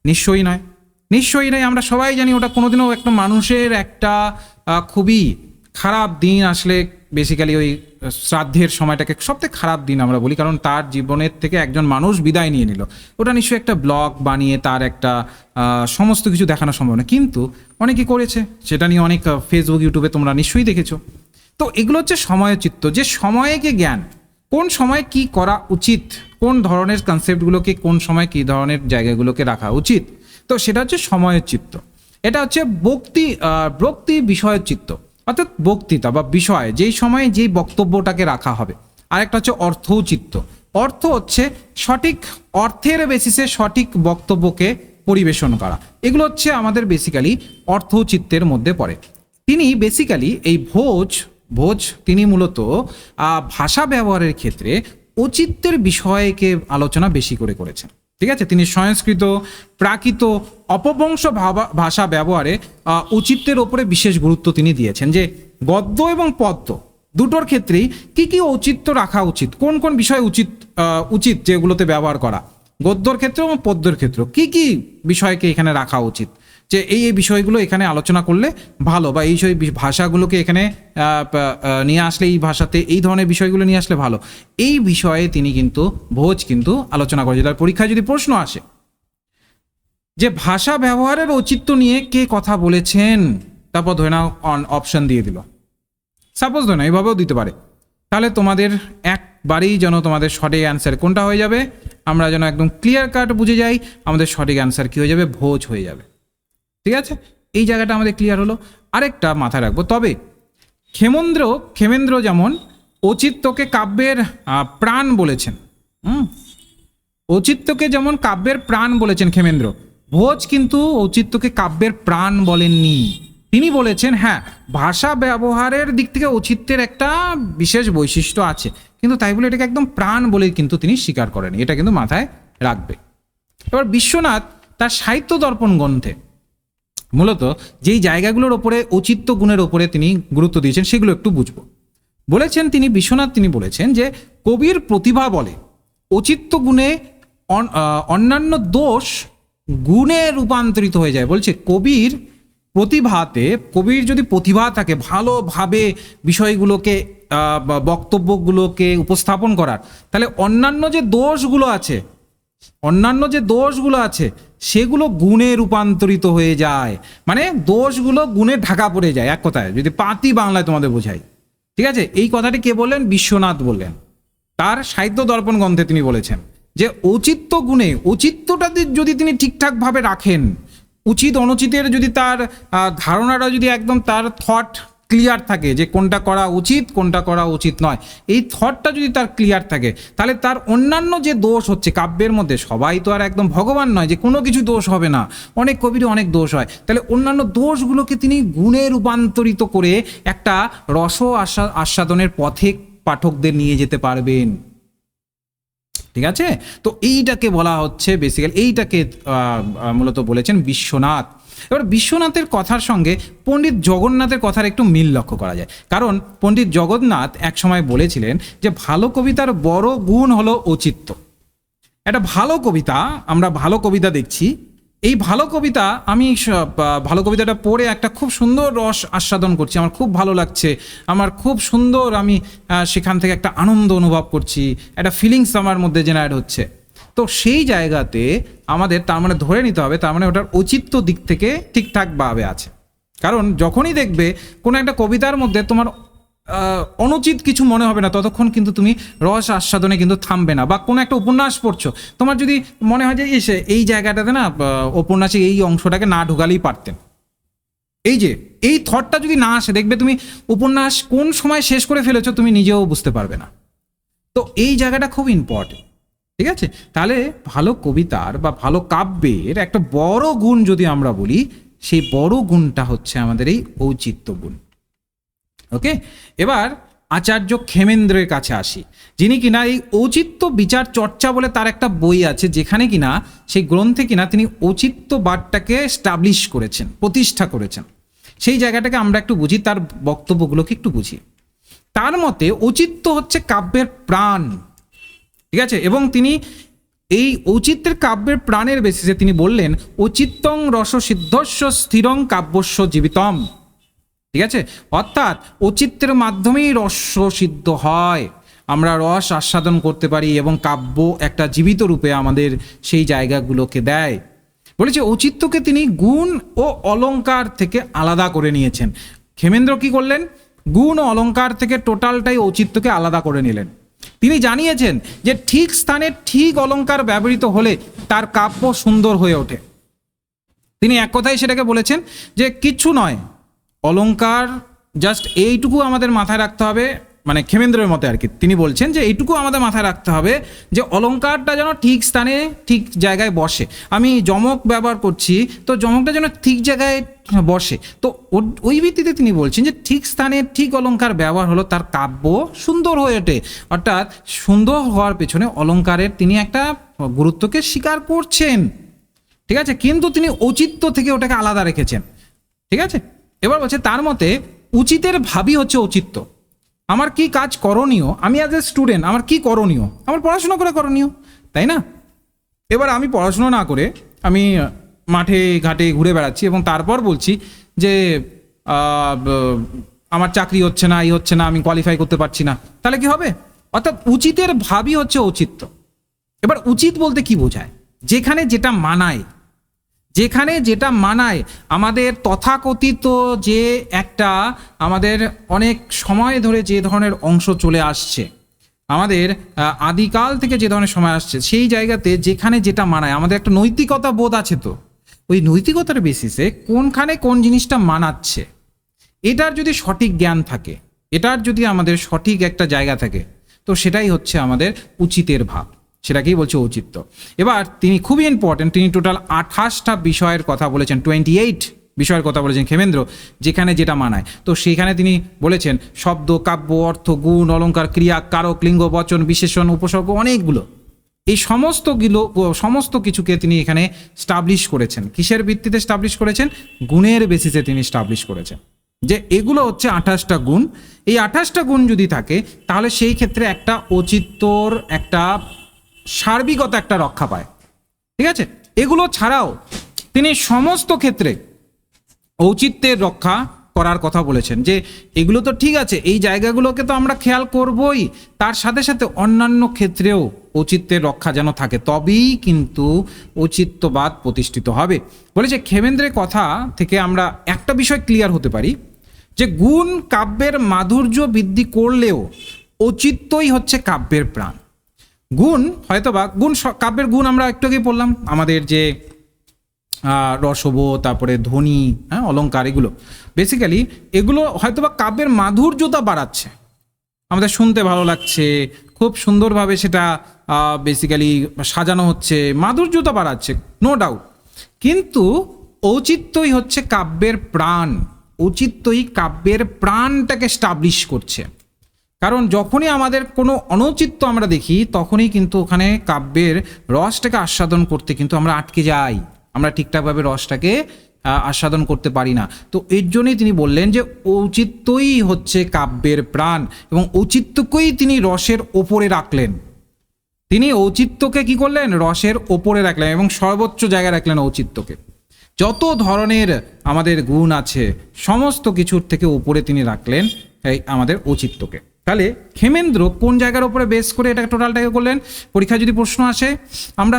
নিশ্চয়ই নয়, নিশ্চয়ই নয়। আমরা সবাই জানি ওটা কোনোদিনও একটা মানুষের একটা খুবই খারাপ দিন আসলে বেসিক্যালি ওই শ্রাদ্ধের সময়টাকে সবথেকে খারাপ দিন আমরা বলি, কারণ তার জীবনের থেকে একজন মানুষ বিদায় নিয়ে নিল। ওটা নিশ্চয়ই একটা ব্লগ বানিয়ে তার একটা সমস্ত কিছু দেখানো সম্ভব না, কিন্তু অনেকে করেছে, সেটা নিয়ে অনেক ফেসবুক ইউটিউবে তোমরা নিশ্চয়ই দেখেছো। তো এগুলো হচ্ছে সময়োচিত্ত, যে সময়কে জ্ঞান, কোন সময় কি করা উচিত, কোন ধরনের কনসেপ্টগুলোকে কোন সময় কী ধরনের জায়গাগুলোকে রাখা উচিত, তো সেটা হচ্ছে সময়োচিত্ত। এটা হচ্ছে বক্তি বিষয়োচিত্ত, অর্থাৎ বক্তৃতা বা বিষয় যেই সময়ে যেই বক্তব্যটাকে রাখা হবে। আরেকটা হচ্ছে অর্থচিত্ত, অর্থ হচ্ছে সঠিক অর্থের বেসিসে সঠিক বক্তব্যকে পরিবেশন করা। এগুলো হচ্ছে আমাদের বেসিক্যালি অর্থচিত্তের মধ্যে পড়ে। তিনি বেসিক্যালি এই ভোজ তিনি মূলত ভাষা ব্যবহারের ক্ষেত্রে ঔচিত্যের বিষয়কে আলোচনা বেশি করে করেছেন, ঠিক আছে। তিনি সংস্কৃত, প্রাকৃত, অপভ্রংশ ভাষা ব্যবহারে ঔচিত্যের ওপরে বিশেষ গুরুত্ব তিনি দিয়েছেন, যে গদ্য এবং পদ্য দুটোর ক্ষেত্রেই কি কি ঔচিত্য রাখা উচিত, কোন কোন বিষয় উচিত যেগুলোতে ব্যবহার করা, গদ্যর ক্ষেত্রে এবং পদ্যের ক্ষেত্রে কি কি বিষয়কে এখানে রাখা উচিত, যে এই বিষয়গুলো এখানে আলোচনা করলে ভালো, বা এই ভাষাগুলোকে এখানে নিয়ে আসলে এই ভাষাতে এই ধরনের বিষয়গুলো নিয়ে আসলে ভালো, এই বিষয়ে তিনি ভোজ আলোচনা করেছে। তার পরীক্ষায় যদি প্রশ্ন আসে যে ভাষা ব্যবহারের ঔচিত্য নিয়ে কে কথা বলেছেন, তারপর ধরে নাও অপশন দিয়ে দিল, সাপোজ ধরে নাও এইভাবেও দিতে পারে, তাহলে তোমাদের একবারেই যেন তোমাদের সঠিক অ্যান্সার কোনটা হয়ে যাবে, আমরা যেন একদম ক্লিয়ার কাট বুঝে যাই, আমাদের সঠিক অ্যান্সার কি হয়ে যাবে, ভোজ হয়ে যাবে। ঠিক আছে, এই জায়গাটা আমাদের ক্লিয়ার হলো। আরেকটা মাথায় রাখবো, তবে ক্ষেমেন্দ্র যেমন ঔচিত্যকে কাব্যের প্রাণ বলেছেন, ঔচিত্যকে যেমন কাব্যের প্রাণ বলেছেন ক্ষেমেন্দ্র, ভোজ কিন্তু ঔচিত্যকে কাব্যের প্রাণ বলেননি। তিনি বলেছেন হ্যাঁ, ভাষা ব্যবহারের দিক থেকে ঔচিত্যের একটা বিশেষ বৈশিষ্ট্য আছে, কিন্তু তাই বলে এটাকে একদম প্রাণ বলে কিন্তু তিনি স্বীকার করেন, এটা কিন্তু মাথায় রাখবে। এবার বিশ্বনাথ তার সাহিত্য দর্পণ গ্রন্থে মূলত যেই জায়গাগুলোর ওপরে ঔচিত্য গুণের ওপরে তিনি গুরুত্ব দিয়েছেন সেগুলো একটু বুঝবো। বলেছেন তিনি বলেছেন যে কবির প্রতিভা বলে ঔচিত্য গুণে অন্যান্য দোষ গুণে রূপান্তরিত হয়ে যায়। বলছে কবির যদি প্রতিভা থাকে ভালোভাবে বিষয়গুলোকে বক্তব্যগুলোকে উপস্থাপন করার, তাহলে অন্যান্য যে দোষগুলো আছে সেগুলো গুণে রূপান্তরিত হয়ে যায়, মানে দোষগুলো গুণে ঢাকা পড়ে যায়। এক কথায় যদি পাতি বাংলায় তোমাদের বোঝাই, ঠিক আছে, এই কথাটি কে বললেন? বিশ্বনাথ বললেন। তার সাহিত্য দর্পণ গ্রন্থে তিনি বলেছেন যে ঔচিত্যটা যদি তিনি ঠিকঠাকভাবে রাখেন, উচিত অনুচিতের যদি তার ধারণাটা যদি একদম তার থট ক্লিয়ার থাকে যে কোনটা করা উচিত কোনটা করা উচিত নয়, এই থটটা যদি তার ক্লিয়ার থাকে, তাহলে তার অন্যান্য যে দোষ হচ্ছে কাব্যের মধ্যে, সবাই তো আর একদম ভগবান নয় যে কোনো কিছু দোষ হবে না, অনেক কবিরও অনেক দোষ হয়, তাহলে অন্যান্য দোষগুলোকে তিনি গুণে রূপান্তরিত করে একটা আস্বাদনের পথে পাঠকদের নিয়ে যেতে পারবেন। ঠিক আছে, তো এইটাকে বলা হচ্ছে বেসিক্যালি, এইটাকে মূলত বলেছেন বিশ্বনাথ। এবার বিশ্বনাথের কথার সঙ্গে পণ্ডিত জগন্নাথের কথার একটু মিল লক্ষ্য করা যায়, কারণ পণ্ডিত জগন্নাথ এক সময় বলেছিলেন যে ভালো কবিতার বড় গুণ হলো ঔচিত্য। একটা ভালো কবিতা, আমরা ভালো কবিতা দেখছি, এই ভালো কবিতা আমি ভালো কবিতাটা পড়ে একটা খুব সুন্দর রস আস্বাদন করছি, আমার খুব ভালো লাগছে, আমার খুব সুন্দর, আমি সেখান থেকে একটা আনন্দ অনুভব করছি, একটা ফিলিংস আমার মধ্যে জেনারেট হচ্ছে। তো সেই জায়গাতে আমাদের তার মানে ধরে নিতে হবে তার মানে ওটার ঔচিত্য দিক থেকে ঠিকঠাকভাবে আছে। কারণ যখনই দেখবে কোনো একটা কবিতার মধ্যে তোমার অনুচিত কিছু মনে হবে না, ততক্ষণ কিন্তু তুমি রস আস্বাদনে কিন্তু থামবে না। বা কোনো একটা উপন্যাস পড়ছো, তোমার যদি মনে হয় যে এই জায়গাটাতে না উপন্যাসে এই অংশটাকে না ঢুকালেই পারতেন, এই থটটা যদি না আসে, দেখবে তুমি উপন্যাস কোন সময় শেষ করে ফেলেছো তুমি নিজেও বুঝতে পারবে না। তো এই জায়গাটা খুব ইম্পর্টেন্ট। ঠিক আছে, তাহলে ভালো কবিতার বা ভালো কাব্যের একটা বড় গুণ যদি আমরা বলি, সেই বড় গুণটা হচ্ছে আমাদের এই ঔচিত্য গুণ। ওকে, এবার আচার্য ক্ষেমেন্দ্রের কাছে আসি, যিনি কিনা এই ঔচিত্য বিচার চর্চা বলে তার একটা বই আছে, যেখানে কিনা সেই গ্রন্থে কিনা তিনি ঔচিত্যবাদটাকে স্টাবলিশ করেছেন, প্রতিষ্ঠা করেছেন। সেই জায়গাটাকে আমরা একটু বুঝি, তার বক্তব্যগুলোকে একটু বুঝি। তার মতে ঔচিত্য হচ্ছে কাব্যের প্রাণ। ঠিক আছে, এবং তিনি এই ঔচিত্যের কাব্যের প্রাণের বেসিসে তিনি বললেন ঔচিত্যং রস সিদ্ধস্য স্থিরং কাব্যস্য জীবিতম। ঠিক আছে, অর্থাৎ ঔচিত্যের মাধ্যমেই রস সিদ্ধ হয়, আমরা রস আস্বাদন করতে পারি এবং কাব্য একটা জীবিত রূপে আমাদের সেই জায়গাগুলোকে দেয়। বলেছে ঔচিত্যকে তিনি গুণ ও অলংকার থেকে আলাদা করে নিয়েছেন। ক্ষেমেন্দ্র কি করলেন? গুণ ও অলংকার থেকে টোটালটাই ঔচিত্যকে আলাদা করে নিলেন। তিনি জানিয়েছেন যে ঠিক স্থানে ঠিক অলংকার ব্যবহৃত হলে তার কাব্য সুন্দর হয়ে ওঠে। তিনি এক কথায় সেটাকে বলেছেন যে কিচ্ছু নয়, অলংকার জাস্ট এইটুকু আমাদের মাথায় রাখতে হবে, মানে ক্ষেমেন্দ্রের মতে আর কি, তিনি বলছেন যে এইটুকু আমাদের মাথায় রাখতে হবে যে অলংকারটা যেন ঠিক স্থানে ঠিক জায়গায় বসে। আমি যমক ব্যবহার করছি, তো যমকটা যেন ঠিক জায়গায় বসে। তো ওই ভিত্তিতে তিনি বলছেন যে ঠিক স্থানে ঠিক অলংকার ব্যবহার হলো তার কাব্য সুন্দর হয়ে ওঠে। অর্থাৎ সুন্দর হওয়ার পেছনে অলংকারের তিনি একটা গুরুত্বকে স্বীকার করছেন। ঠিক আছে, কিন্তু তিনি ঔচিত্য থেকে ওটাকে আলাদা রেখেছেন। ঠিক আছে, এবার বলছে তার মতে উচিতের ভাবই হচ্ছে ঔচিত্য। আমার কি কাজ করণীয়, আমি অ্যাজ এ স্টুডেন্ট আমার কি করণীয়, আমার পড়াশোনা করা করণীয়, তাই না? এবার আমি পড়াশোনা না করে আমি মাঠে ঘাটে ঘুরে বেড়াচ্ছি এবং তারপর বলছি যে আমার চাকরি হচ্ছে না, হচ্ছে না, আমি কোয়ালিফাই করতে পারছি না, তাহলে কি হবে? অর্থাৎ উচিতের ভাবই হচ্ছে ঔচিত্য। এবার উচিত বলতে কি বোঝায়? যেখানে যেটা মানায় আমাদের তথাকথিত যে একটা আমাদের অনেক সময় ধরে যে ধরনের অংশ চলে আসছে, আমাদের আদিকাল থেকে যে ধরনের সময় আসছে, সেই জায়গাতে যেখানে যেটা মানায়, আমাদের একটা নৈতিকতা বোধ আছে, তো ওই নৈতিকতার বেসিসে কোনখানে কোন জিনিসটা মানাচ্ছে, এটার যদি সঠিক জ্ঞান থাকে, এটার যদি আমাদের সঠিক একটা জায়গা থাকে, তো সেটাই হচ্ছে আমাদের উচিতের ভাব, সেটাকেই বলছে ঔচিত্য। এবার তিনি খুবই ইম্পর্টেন্ট, তিনি টোটাল 28টা বিষয়ের কথা বলেছেন, 28 বিষয়ের কথা বলেছেন ক্ষেমেন্দ্র, যেখানে যেটা মানায়। তো সেইখানে তিনি বলেছেন শব্দ, কাব্য, অর্থ, গুণ, অলঙ্কার, ক্রিয়া, কারক, লিঙ্গ, বচন, বিশেষণ, উপসর্গ, অনেকগুলো, এই সমস্ত কিছুকে তিনি এখানে স্টাবলিশ করেছেন। কিসের ভিত্তিতে স্টাবলিশ করেছেন? গুণের বেসিসে তিনি স্টাবলিশ করেছেন যে এগুলো হচ্ছে 28টা গুণ। এই 28টা গুণ যদি থাকে তাহলে সেই ক্ষেত্রে একটা অচিত্যর একটা সার্বিকতা একটা রক্ষা পায়। ঠিক আছে, এগুলো ছাড়াও তিনি সমস্ত ক্ষেত্রে ঔচিত্যের রক্ষা করার কথা বলেছেন, যে এগুলো তো ঠিক আছে, এই জায়গাগুলোকে তো আমরা খেয়াল করবই, তার সাথে সাথে অন্যান্য ক্ষেত্রেও ঔচিত্যের রক্ষা যেন থাকে, তবেই কিন্তু ঔচিত্যবাদ প্রতিষ্ঠিত হবে। বলেছে ক্ষেমেন্দ্রের কথা থেকে আমরা একটা বিষয় ক্লিয়ার হতে পারি, যে গুণ কাব্যের মাধুর্য বৃদ্ধি করলেও ঔচিত্যই হচ্ছে কাব্যের প্রাণ। গুণ হয়তোবা কাব্যের গুণ আমরা একটু আগেই পড়লাম, আমাদের যে রসব, তারপরে ধ্বনি, হ্যাঁ, অলঙ্কার, এগুলো বেসিক্যালি এগুলো হয়তোবা কাব্যের মাধুর্যতা বাড়াচ্ছে, আমাদের শুনতে ভালো লাগছে, খুব সুন্দরভাবে সেটা বেসিক্যালি সাজানো হচ্ছে, মাধুর্যতা বাড়াচ্ছে, নো ডাউট। কিন্তু ঔচিত্যই হচ্ছে কাব্যের প্রাণ, ঔচিত্যই কাব্যের প্রাণটাকে স্টাবলিশ করছে। কারণ যখনই আমাদের কোনো অনৌচিত্য আমরা দেখি তখনই কিন্তু ওখানে কাব্যের রসটাকে আস্বাদন করতে কিন্তু আমরা আটকে যাই, আমরা ঠিকঠাকভাবে রসটাকে আস্বাদন করতে পারি না। তো এর জন্যই তিনি বললেন যে ঔচিত্যই হচ্ছে কাব্যের প্রাণ, এবং ঔচিত্যকেই তিনি রসের ওপরে রাখলেন। তিনি ঔচিত্যকে কি করলেন? রসের ওপরে রাখলেন এবং সর্বোচ্চ জায়গায় রাখলেন ঔচিত্যকে। যত ধরনের আমাদের গুণ আছে সমস্ত কিছুর থেকে উপরে তিনি রাখলেন এই আমাদের ঔচিত্যকে। তাহলে ক্ষেমেন্দ্র কোন জায়গার উপরে বেস করে এটা টোটালটাকে করলেন? পরীক্ষায় যদি প্রশ্ন আসে আমরা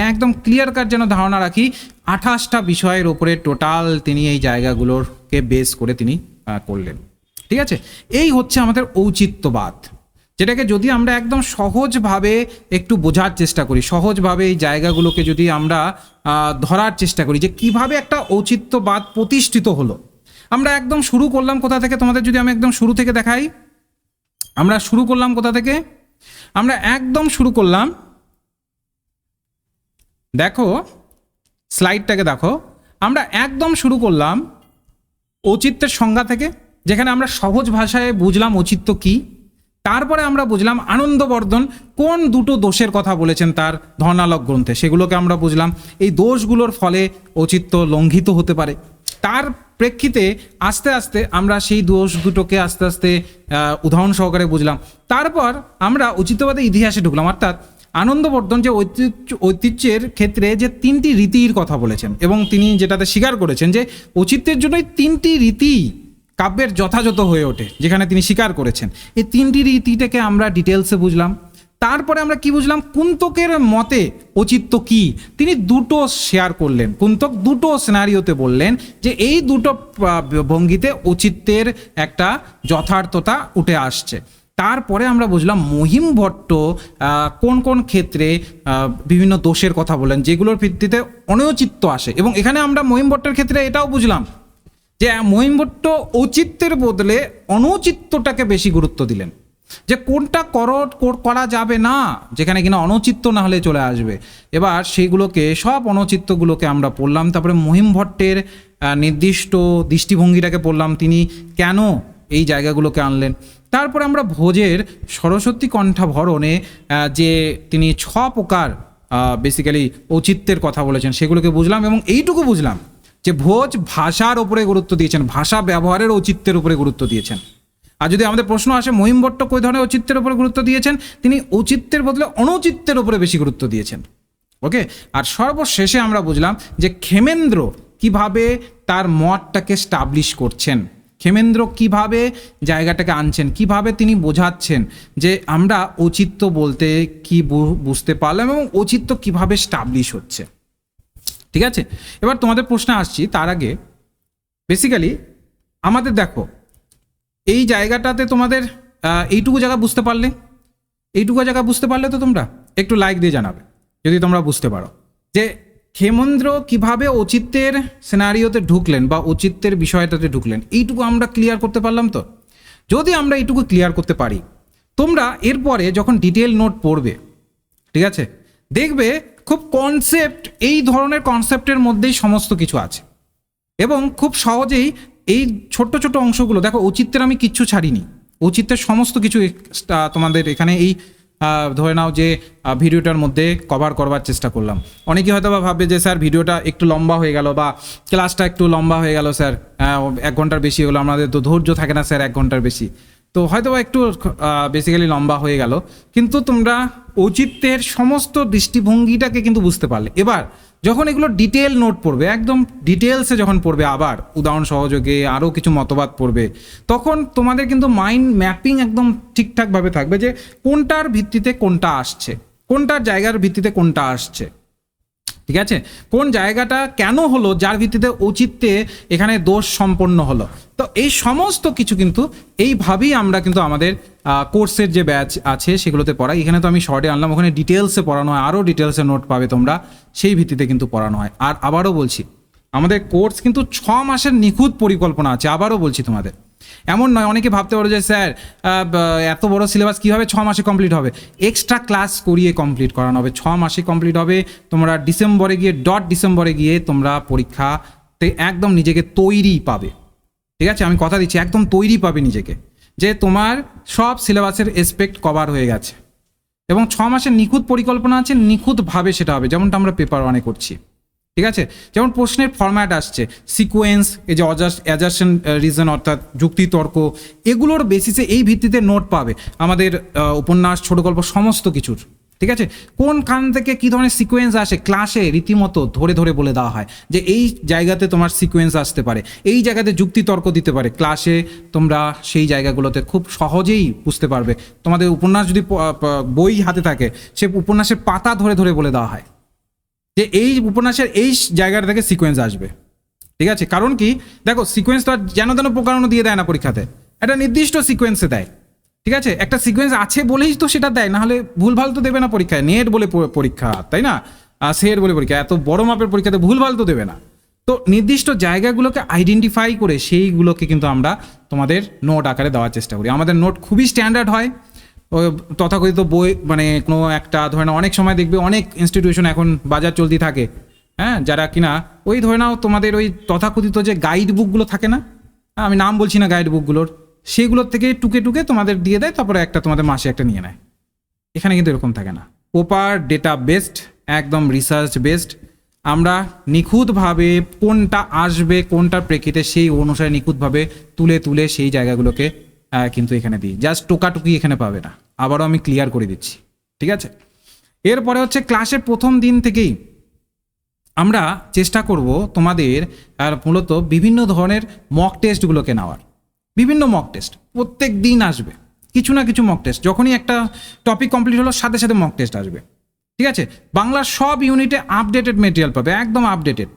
একদম ক্লিয়ার কাট যেন ধারণা রাখি, 28টা বিষয়ের উপরে টোটাল তিনি এই জায়গাগুলোকে বেস করে তিনি করলেন। ঠিক আছে, এই হচ্ছে আমাদের ঔচিত্যবাদ, যেটাকে যদি আমরা একদম সহজভাবে একটু বোঝার চেষ্টা করি, সহজভাবে এই জায়গাগুলোকে যদি আমরা ধরার চেষ্টা করি যে কিভাবে একটা ঔচিত্যবাদ প্রতিষ্ঠিত হলো। আমরা একদম শুরু করলাম কোথা থেকে? তোমাদের যদি আমি একদম শুরু থেকে দেখাই, আমরা শুরু করলাম কোথা থেকে? আমরা একদম শুরু করলাম, দেখো স্লাইডটাকে দেখো, আমরা একদম শুরু করলাম ঔচিত্যের সংজ্ঞা থেকে, যেখানে আমরা সহজ ভাষায় বুঝলাম ঔচিত্য কি। তারপরে আমরা বুঝলাম আনন্দবর্ধন কোন দুটো দোষের কথা বলেছেন তার ধর্ণালোক গ্রন্থে, সেগুলোকে আমরা বুঝলাম। এই দোষগুলোর ফলে ঔচিত্য লঙ্ঘিত হতে পারে। তার প্রেক্ষিতে আস্তে আস্তে আমরা সেই দোষ দুটোকে আস্তে আস্তে উদাহরণ সহকারে বুঝলাম। তারপর আমরা ঔচিত্যবাদের ইতিহাসে ঢুকলাম, অর্থাৎ আনন্দবর্ধন যে ঐতিহ্যের ক্ষেত্রে যে 3টি রীতির কথা বলেছেন, এবং তিনি যেটাতে স্বীকার করেছেন যে ঔচিত্যের জন্যই 3টি রীতি কাব্যের যথাযথ হয়ে ওঠে, যেখানে তিনি স্বীকার করেছেন। এই 3টি রীতিটাকে আমরা ডিটেলসে বুঝলাম। তারপরে আমরা কি বুঝলাম? কুন্তকের মতে ঔচিত্য কি, তিনি দুটো শেয়ার করলেন। কুন্তক দুটো সিনারিওতে বললেন যে এই দুটো ভঙ্গিতে ঔচিত্যের একটা যথার্থতা উঠে আসছে। তারপরে আমরা বুঝলাম মহিম ভট্ট কোন কোন ক্ষেত্রে বিভিন্ন দোষের কথা বলেন যেগুলোর ভিত্তিতে অনৌচিত্য আসে, এবং এখানে আমরা মহিম ভট্টের ক্ষেত্রে এটাও বুঝলাম যে মহিম ভট্ট ঔচিত্যের বদলে অনৌচিত্যটাকে বেশি গুরুত্ব দিলেন, যে কোনটা করা যাবে না, যেখানে কিনা অনৌচিত্য না হলে চলে আসবে। এবার সেইগুলোকে সব অনৌচিত্যগুলোকে আমরা পড়লাম। তারপরে মহিম ভট্টের নির্দিষ্ট দৃষ্টিভঙ্গিটাকে পড়লাম, তিনি কেন এই জায়গাগুলোকে আনলেন। তারপরে আমরা ভোজের সরস্বতী কণ্ঠাভরণে যে তিনি 6 প্রকার বেসিক্যালি ঔচিত্যের কথা বলেছেন সেগুলোকে বুঝলাম, এবং এইটুকু বুঝলাম যে ভোজ ভাষার উপরে গুরুত্ব দিয়েছেন, ভাষা ব্যবহারের ঔচিত্যের উপরে গুরুত্ব দিয়েছেন। আর যদি আমাদের প্রশ্ন আসে মহিম ভট্ট কই ধরনের ঔচিত্যের উপরে গুরুত্ব দিয়েছেন, তিনি ঔচিত্যের বদলে অনৌচিত্যের উপরে বেশি গুরুত্ব দিয়েছেন। ওকে, আর সর্বশেষে আমরা বুঝলাম যে ক্ষেমেন্দ্র কিভাবে তার মতটাকে স্টাবলিশ করছেন, ক্ষেমেন্দ্র কিভাবে জায়গাটাকে আনছেন, কিভাবে তিনি বোঝাচ্ছেন যে আমরা ঔচিত্য বলতে কি বুঝতে পারলাম এবং ঔচিত্য কিভাবে স্টাবলিশ হচ্ছে। ঠিক আছে, এবার তোমাদের প্রশ্নে আসছি। তার আগে বেসিক্যালি আমাদের দেখো এই জায়গাটাতে তোমাদের এইটুকু জায়গা বুঝতে পারলে, এইটুকু জায়গা বুঝতে পারলে তো তোমরা একটু লাইক দিয়ে জানাবে যদি তোমরা বুঝতে পারো যে ক্ষেমেন্দ্র কিভাবে ঔচিত্যের সিনারিওতে ঢুকলেন বা ঔচিত্যের বিষয়টাতে ঢুকলেন। এইটুকু আমরা ক্লিয়ার করতে পারলাম তো? যদি আমরা এইটুকু ক্লিয়ার করতে পারি, তোমরা এরপরে যখন ডিটেল নোট পড়বে, ঠিক আছে, দেখবে খুব কনসেপ্ট, এই ধরনের কনসেপ্টের মধ্যেই সমস্ত কিছু আছে। এবং খুব সহজেই এই ছোট্ট ছোট অংশগুলো দেখো, ঔচিত্যের আমি কিচ্ছু ছাড়িনি, ঔচিত্যের সমস্ত কিছু তোমাদের এখানে এই ধরে নাও যে ভিডিওটার মধ্যে কভার করবার চেষ্টা করলাম। অনেকে হয়তো বা ভাববে যে স্যার ভিডিওটা একটু লম্বা হয়ে গেল বা ক্লাসটা একটু লম্বা হয়ে গেল স্যার, 1 ঘন্টার বেশি হলো, আমাদের তো ধৈর্য থাকে না স্যার 1 ঘন্টার বেশি, তো হয়তো বা একটু বেসিক্যালি লম্বা হয়ে গেল, কিন্তু তোমরা ঔচিত্যের সমস্ত দৃষ্টিভঙ্গিটাকে কিন্তু বুঝতে পারলে। এবার যখন এগুলো ডিটেল নোট পড়বে, একদম ডিটেলসে যখন পড়বে, আবার উদাহরণ সহযোগে আরও কিছু মতবাদ পড়বে, তখন তোমাদের কিন্তু মাইন্ড ম্যাপিং একদম ঠিকঠাকভাবে থাকবে যে কোনটার ভিত্তিতে কোনটা আসছে, কোনটার জায়গার ভিত্তিতে কোনটা আসছে, ঠিক আছে, কোন জায়গাটা কেন হলো, যার ভিত্তিতে ঔচিত্যে এখানে দোষ সম্পন্ন হলো। তো এই সমস্ত কিছু কিন্তু এইভাবেই আমরা কিন্তু আমাদের কোর্সের যে ব্যাচ আছে সেগুলোতে পড়াই। এখানে তো আমি শর্টে আনলাম, ওখানে ডিটেলসে পড়ানো হয়, আরও ডিটেলসে নোট পাবে তোমরা, সেই ভিত্তিতে কিন্তু পড়ানো হয়। আর আবারও বলছি, আমাদের কোর্স কিন্তু 6 মাসের নিখুঁত পরিকল্পনা আছে, আবারও বলছি তোমাদের। এমন নয়, অনেকে ভাবতে পারো যে স্যার এত বড় সিলেবাস কীভাবে 6 মাসে কমপ্লিট হবে। এক্সট্রা ক্লাস করিয়ে কমপ্লিট করানো হবে, 6 মাসে কমপ্লিট হবে। তোমরা ডিসেম্বরে গিয়ে তোমরা পরীক্ষাতে একদম নিজেকে তৈরি পাবে, ঠিক আছে, আমি কথা দিচ্ছি, একদম তৈরি পাবে নিজেকে, যে তোমার সব সিলেবাসের এসপেক্ট কভার হয়ে গেছে। এবং 6 মাসের নিখুঁত পরিকল্পনা আছে, নিখুঁতভাবে সেটা হবে, যেমনটা আমরা পেপার 1-এ করছি, ঠিক আছে। যেমন প্রশ্নের ফরম্যাট আসছে, সিকোয়েন্স, এই যে অ্যাজারশন রিজন অর্থাৎ যুক্তি তর্ক, এগুলোর বেসিসে এই ভিত্তিতে নোট পাবে আমাদের উপন্যাস, ছোট গল্প, সমস্ত কিছুর, ঠিক আছে। কোন খান থেকে কী ধরনের সিকোয়েন্স আসে ক্লাসে রীতিমতো ধরে ধরে বলে দেওয়া হয় যে এই জায়গাতে তোমার সিকোয়েন্স আসতে পারে, এই জায়গাতে যুক্তি তর্ক দিতে পারে। ক্লাসে তোমরা সেই জায়গাগুলোতে খুব সহজেই বুঝতে পারবে। তোমাদের উপন্যাস যদি বই হাতে থাকে, সে উপন্যাসের পাতা ধরে ধরে বলে দেওয়া হয় যে এই উপন্যাসের এই জায়গাটা থেকে সিকোয়েন্স আসবে, ঠিক আছে। কারণ কি, দেখো সিকোয়েন্স তো আর যেন তেন প্রকারণ দিয়ে দেয় না পরীক্ষাতে, একটা নির্দিষ্ট সিকোয়েন্সে দেয়, ঠিক আছে। একটা সিকোয়েন্স আছে বলেই তো সেটা দেয়, না হলে ভুলভাল তো দেবে না পরীক্ষায়। নেট বলে পরীক্ষা, তাই না, সেট বলে পরীক্ষা, এত বড় মাপের পরীক্ষাতে ভুলভাল তো দেবে না। তো নির্দিষ্ট জায়গাগুলোকে আইডেন্টিফাই করে সেইগুলোকে কিন্তু আমরা তোমাদের নোট আকারে দেওয়ার চেষ্টা করি। আমাদের নোট খুবই স্ট্যান্ডার্ড হয়। তথাকথিত বই, মানে কোনো একটা ধরে নাও, অনেক সময় দেখবে অনেক ইনস্টিটিউশন এখন বাজার চলতি থাকে, হ্যাঁ, যারা কিনা ওই ধরে নাও তোমাদের ওই তথাকথিত যে গাইড বুকগুলো থাকে না, আমি নাম বলছি না গাইড বুকগুলোর, সেগুলোর থেকে টুকে টুকে তোমাদের দিয়ে দেয়, তারপরে একটা তোমাদের মাসে একটা নিয়ে নেয়। এখানে কিন্তু এরকম থাকে না, প্রপার ডেটা বেসড, একদম রিসার্চ বেসড। আমরা নিখুঁতভাবে কোনটা আসবে কোনটার প্রেক্ষিতে সেই অনুসারে নিখুঁতভাবে তুলে তুলে সেই জায়গাগুলোকে কিন্তু এখানে দিই। জাস্ট টোকাটুকি এখানে পাবে না, আবারও আমি ক্লিয়ার করে দিচ্ছি, ঠিক আছে। এরপরে হচ্ছে ক্লাসের প্রথম দিন থেকেই আমরা চেষ্টা করব তোমাদের মূলত বিভিন্ন ধরনের মক টেস্টগুলোকে নেওয়ার। বিভিন্ন মক টেস্ট প্রত্যেক দিন আসবে, কিছু না কিছু মক টেস্ট। যখনই একটা টপিক কমপ্লিট হলো সাথে সাথে মক টেস্ট আসবে, ঠিক আছে। বাংলার সব ইউনিটে আপডেটেড মেটেরিয়াল পাবে, একদম আপডেটেড।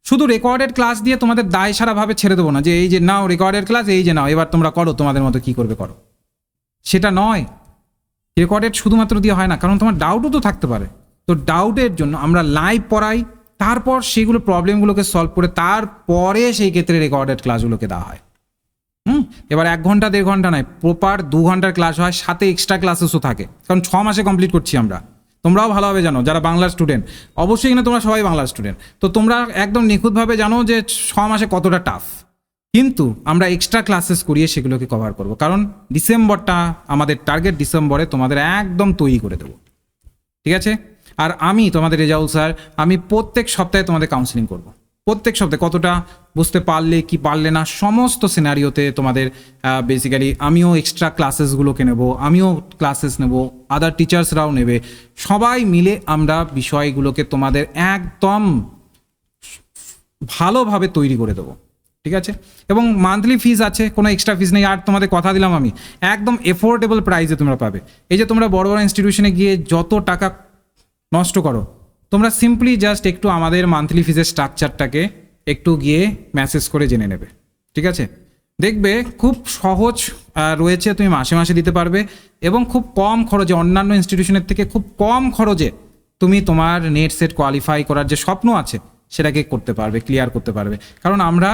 শুধু রেকর্ডেড ক্লাস দিয়ে তোমাদের দায় সারাভাবে ছেড়ে দেবো না যে এই যে নাও রেকর্ডেড ক্লাস, এই যে নাও এবার তোমরা করো, তোমাদের মতো কী করবে করো, সেটা নয়। রেকর্ডেড শুধুমাত্র দিয়ে হয় না, কারণ তোমার ডাউটও তো থাকতে পারে। তো ডাউটের জন্য আমরা লাইভ পড়াই, তারপর সেগুলো প্রবলেমগুলোকে সলভ করে তারপরে সেই ক্ষেত্রে রেকর্ডেড ক্লাসগুলোকে দেওয়া হয়। এবার 1 ঘন্টা 1.5 ঘন্টা নয়, প্রপার 2 ঘন্টার ক্লাস হয়, সাথে এক্সট্রা ক্লাসেসও থাকে, কারণ 6 মাসে কমপ্লিট করছি আমরা। তোমরাও ভালোভাবে জানো, যারা বাংলার স্টুডেন্ট, অবশ্যই কিনা তোমরা সবাই বাংলার স্টুডেন্ট, তো তোমরা একদম নিখুঁতভাবে জানো যে 6 মাসে কতটা টাফ। কিন্তু আমরা এক্সট্রা ক্লাসেস করিয়ে সেগুলোকে কভার করব, কারণ ডিসেম্বরটা আমাদের টার্গেট, ডিসেম্বরে তোমাদের একদম তৈরি করে দেবো, ঠিক আছে। আর আমি তোমাদের রেজাউল স্যার, আমি প্রত্যেক সপ্তাহে তোমাদের কাউন্সিলিং করব। প্রত্যেক সপ্তাহে কতটা বুঝতে পারলে কি পারলে না, সমস্ত সিনারিওতে তোমাদের বেসিক্যালি আমিও এক্সট্রা ক্লাসেসগুলোকে নেব, আমিও ক্লাসেস নেব, আদার টিচার্সরাও নেবে, সবাই মিলে আমরা বিষয়গুলোকে তোমাদের একদম ভালোভাবে তৈরি করে দেবো, ঠিক আছে। এবং মান্থলি ফিজ আছে, কোনো এক্সট্রা ফিজ নেই। আর তোমাদের কথা দিলাম আমি, একদম এফোর্ডেবল প্রাইসে তোমরা পাবে। এই যে তোমরা বড় বড় ইনস্টিটিউশনে গিয়ে যত টাকা নষ্ট করো, তোমরা সিম্পলি জাস্ট একটু আমাদের মান্থলি ফিজের স্ট্রাকচারটাকে একটু গিয়ে মেসেজ করে জেনে নেবে, ঠিক আছে। দেখবে খুব সহজ রয়েছে, তুমি মাসে মাসে দিতে পারবে এবং খুব কম খরচে, অন্যান্য ইনস্টিটিউশনের থেকে খুব কম খরচে তুমি তোমার নেট সেট কোয়ালিফাই করার যে স্বপ্ন আছে সেটাকে করতে পারবে, ক্লিয়ার করতে পারবে। কারণ আমরা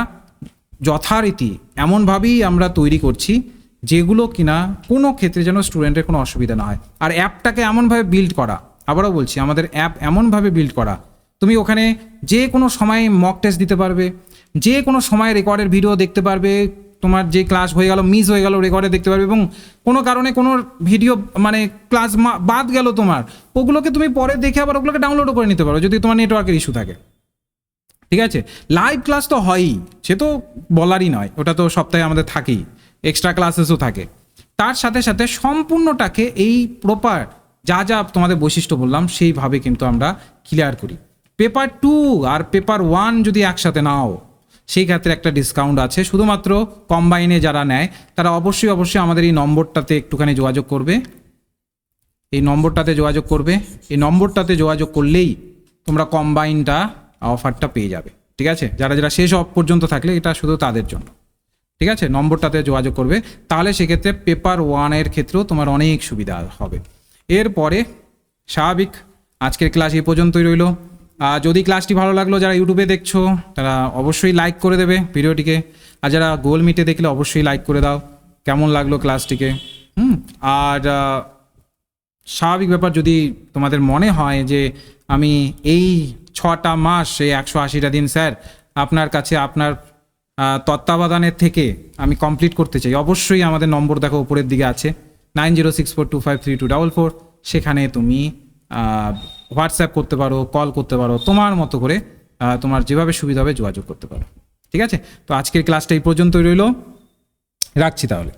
যথারীতি এমনভাবেই আমরা তৈরি করছি যেগুলো কিনা কোনো ক্ষেত্রে যেন স্টুডেন্টের কোনো অসুবিধা না হয়। আর অ্যাপটাকে এমনভাবে বিল্ড করা, আবারও বলছি, আমাদের অ্যাপ এমনভাবে বিল্ড করা, তুমি ওখানে যে কোনো সময় মক টেস্ট দিতে পারবে, যে কোনো সময় রেকর্ডের ভিডিও দেখতে পারবে, তোমার যে ক্লাস হয়ে গেল মিস হয়ে গেল রেকর্ডে দেখতে পারবে, এবং কোনো কারণে কোনো ভিডিও মানে ক্লাস বাদ গেল তোমার, ওগুলোকে তুমি পরে দেখে আবার ওগুলোকে ডাউনলোডও করে নিতে পারো যদি তোমার নেটওয়ার্কের ইস্যু থাকে। ঠিক আছে, লাইভ ক্লাস তো হয়ই, সে তো বলারই নয়, ওটা তো সপ্তাহে আমাদের থাকেই, এক্সট্রা ক্লাসেসও থাকে। তার সাথে সাথে সম্পূর্ণটাকে এই প্রপার যা যা তোমাদের বৈশিষ্ট্য বললাম সেইভাবে কিন্তু আমরা ক্লিয়ার করি। পেপার 2 আর পেপার 1 যদি একসাথে নাও সেই ক্ষেত্রে একটা ডিসকাউন্ট আছে, শুধুমাত্র কম্বাইনে যারা নেয় তারা অবশ্যই আমাদের এই নম্বরটাতে একটুখানি যোগাযোগ করবে, এই নম্বরটাতে যোগাযোগ করবে, এই নম্বরটাতে যোগাযোগ করলেই তোমরা কম্বাইনটা অফারটা পেয়ে যাবে। ঠিক আছে, যারা যারা শেষ পর্যন্ত থাকলে এটা শুধু তাদের জন্য। ঠিক আছে, নম্বরটাতে যোগাযোগ করবে, তাহলে সেক্ষেত্রে পেপার 1 ক্ষেত্রেও তোমার অনেক সুবিধা হবে। এরপরে স্বাভাবিক আজকের ক্লাস এই পর্যন্তই রইল। যদি ক্লাসটি ভালো লাগলো, যারা ইউটিউবে দেখছো তারা অবশ্যই লাইক করে দেবে ভিডিওটিকে, আর যারা গুগল মিটে দেখলে অবশ্যই লাইক করে দাও কেমন লাগলো ক্লাসটিকে। আর স্বাভাবিক ব্যাপার, যদি তোমাদের মনে হয় যে আমি এই 6টা মাস এই 180টা দিন স্যার আপনার কাছে আপনার তত্ত্বাবধানের থেকে আমি কমপ্লিট করতে চাই, অবশ্যই আমাদের নম্বর দেখো উপরের দিকে আছে 9064253244, সেখানে তুমি হোয়াটসঅ্যাপ করতে পারো, কল করতে পারো, তোমার মতো করে তোমার যেভাবে সুবিধা হবে যোগাযোগ করতে পারো। ঠিক আছে, তো আজকের ক্লাসটা এই পর্যন্তই রইল, রাখছি তাহলে।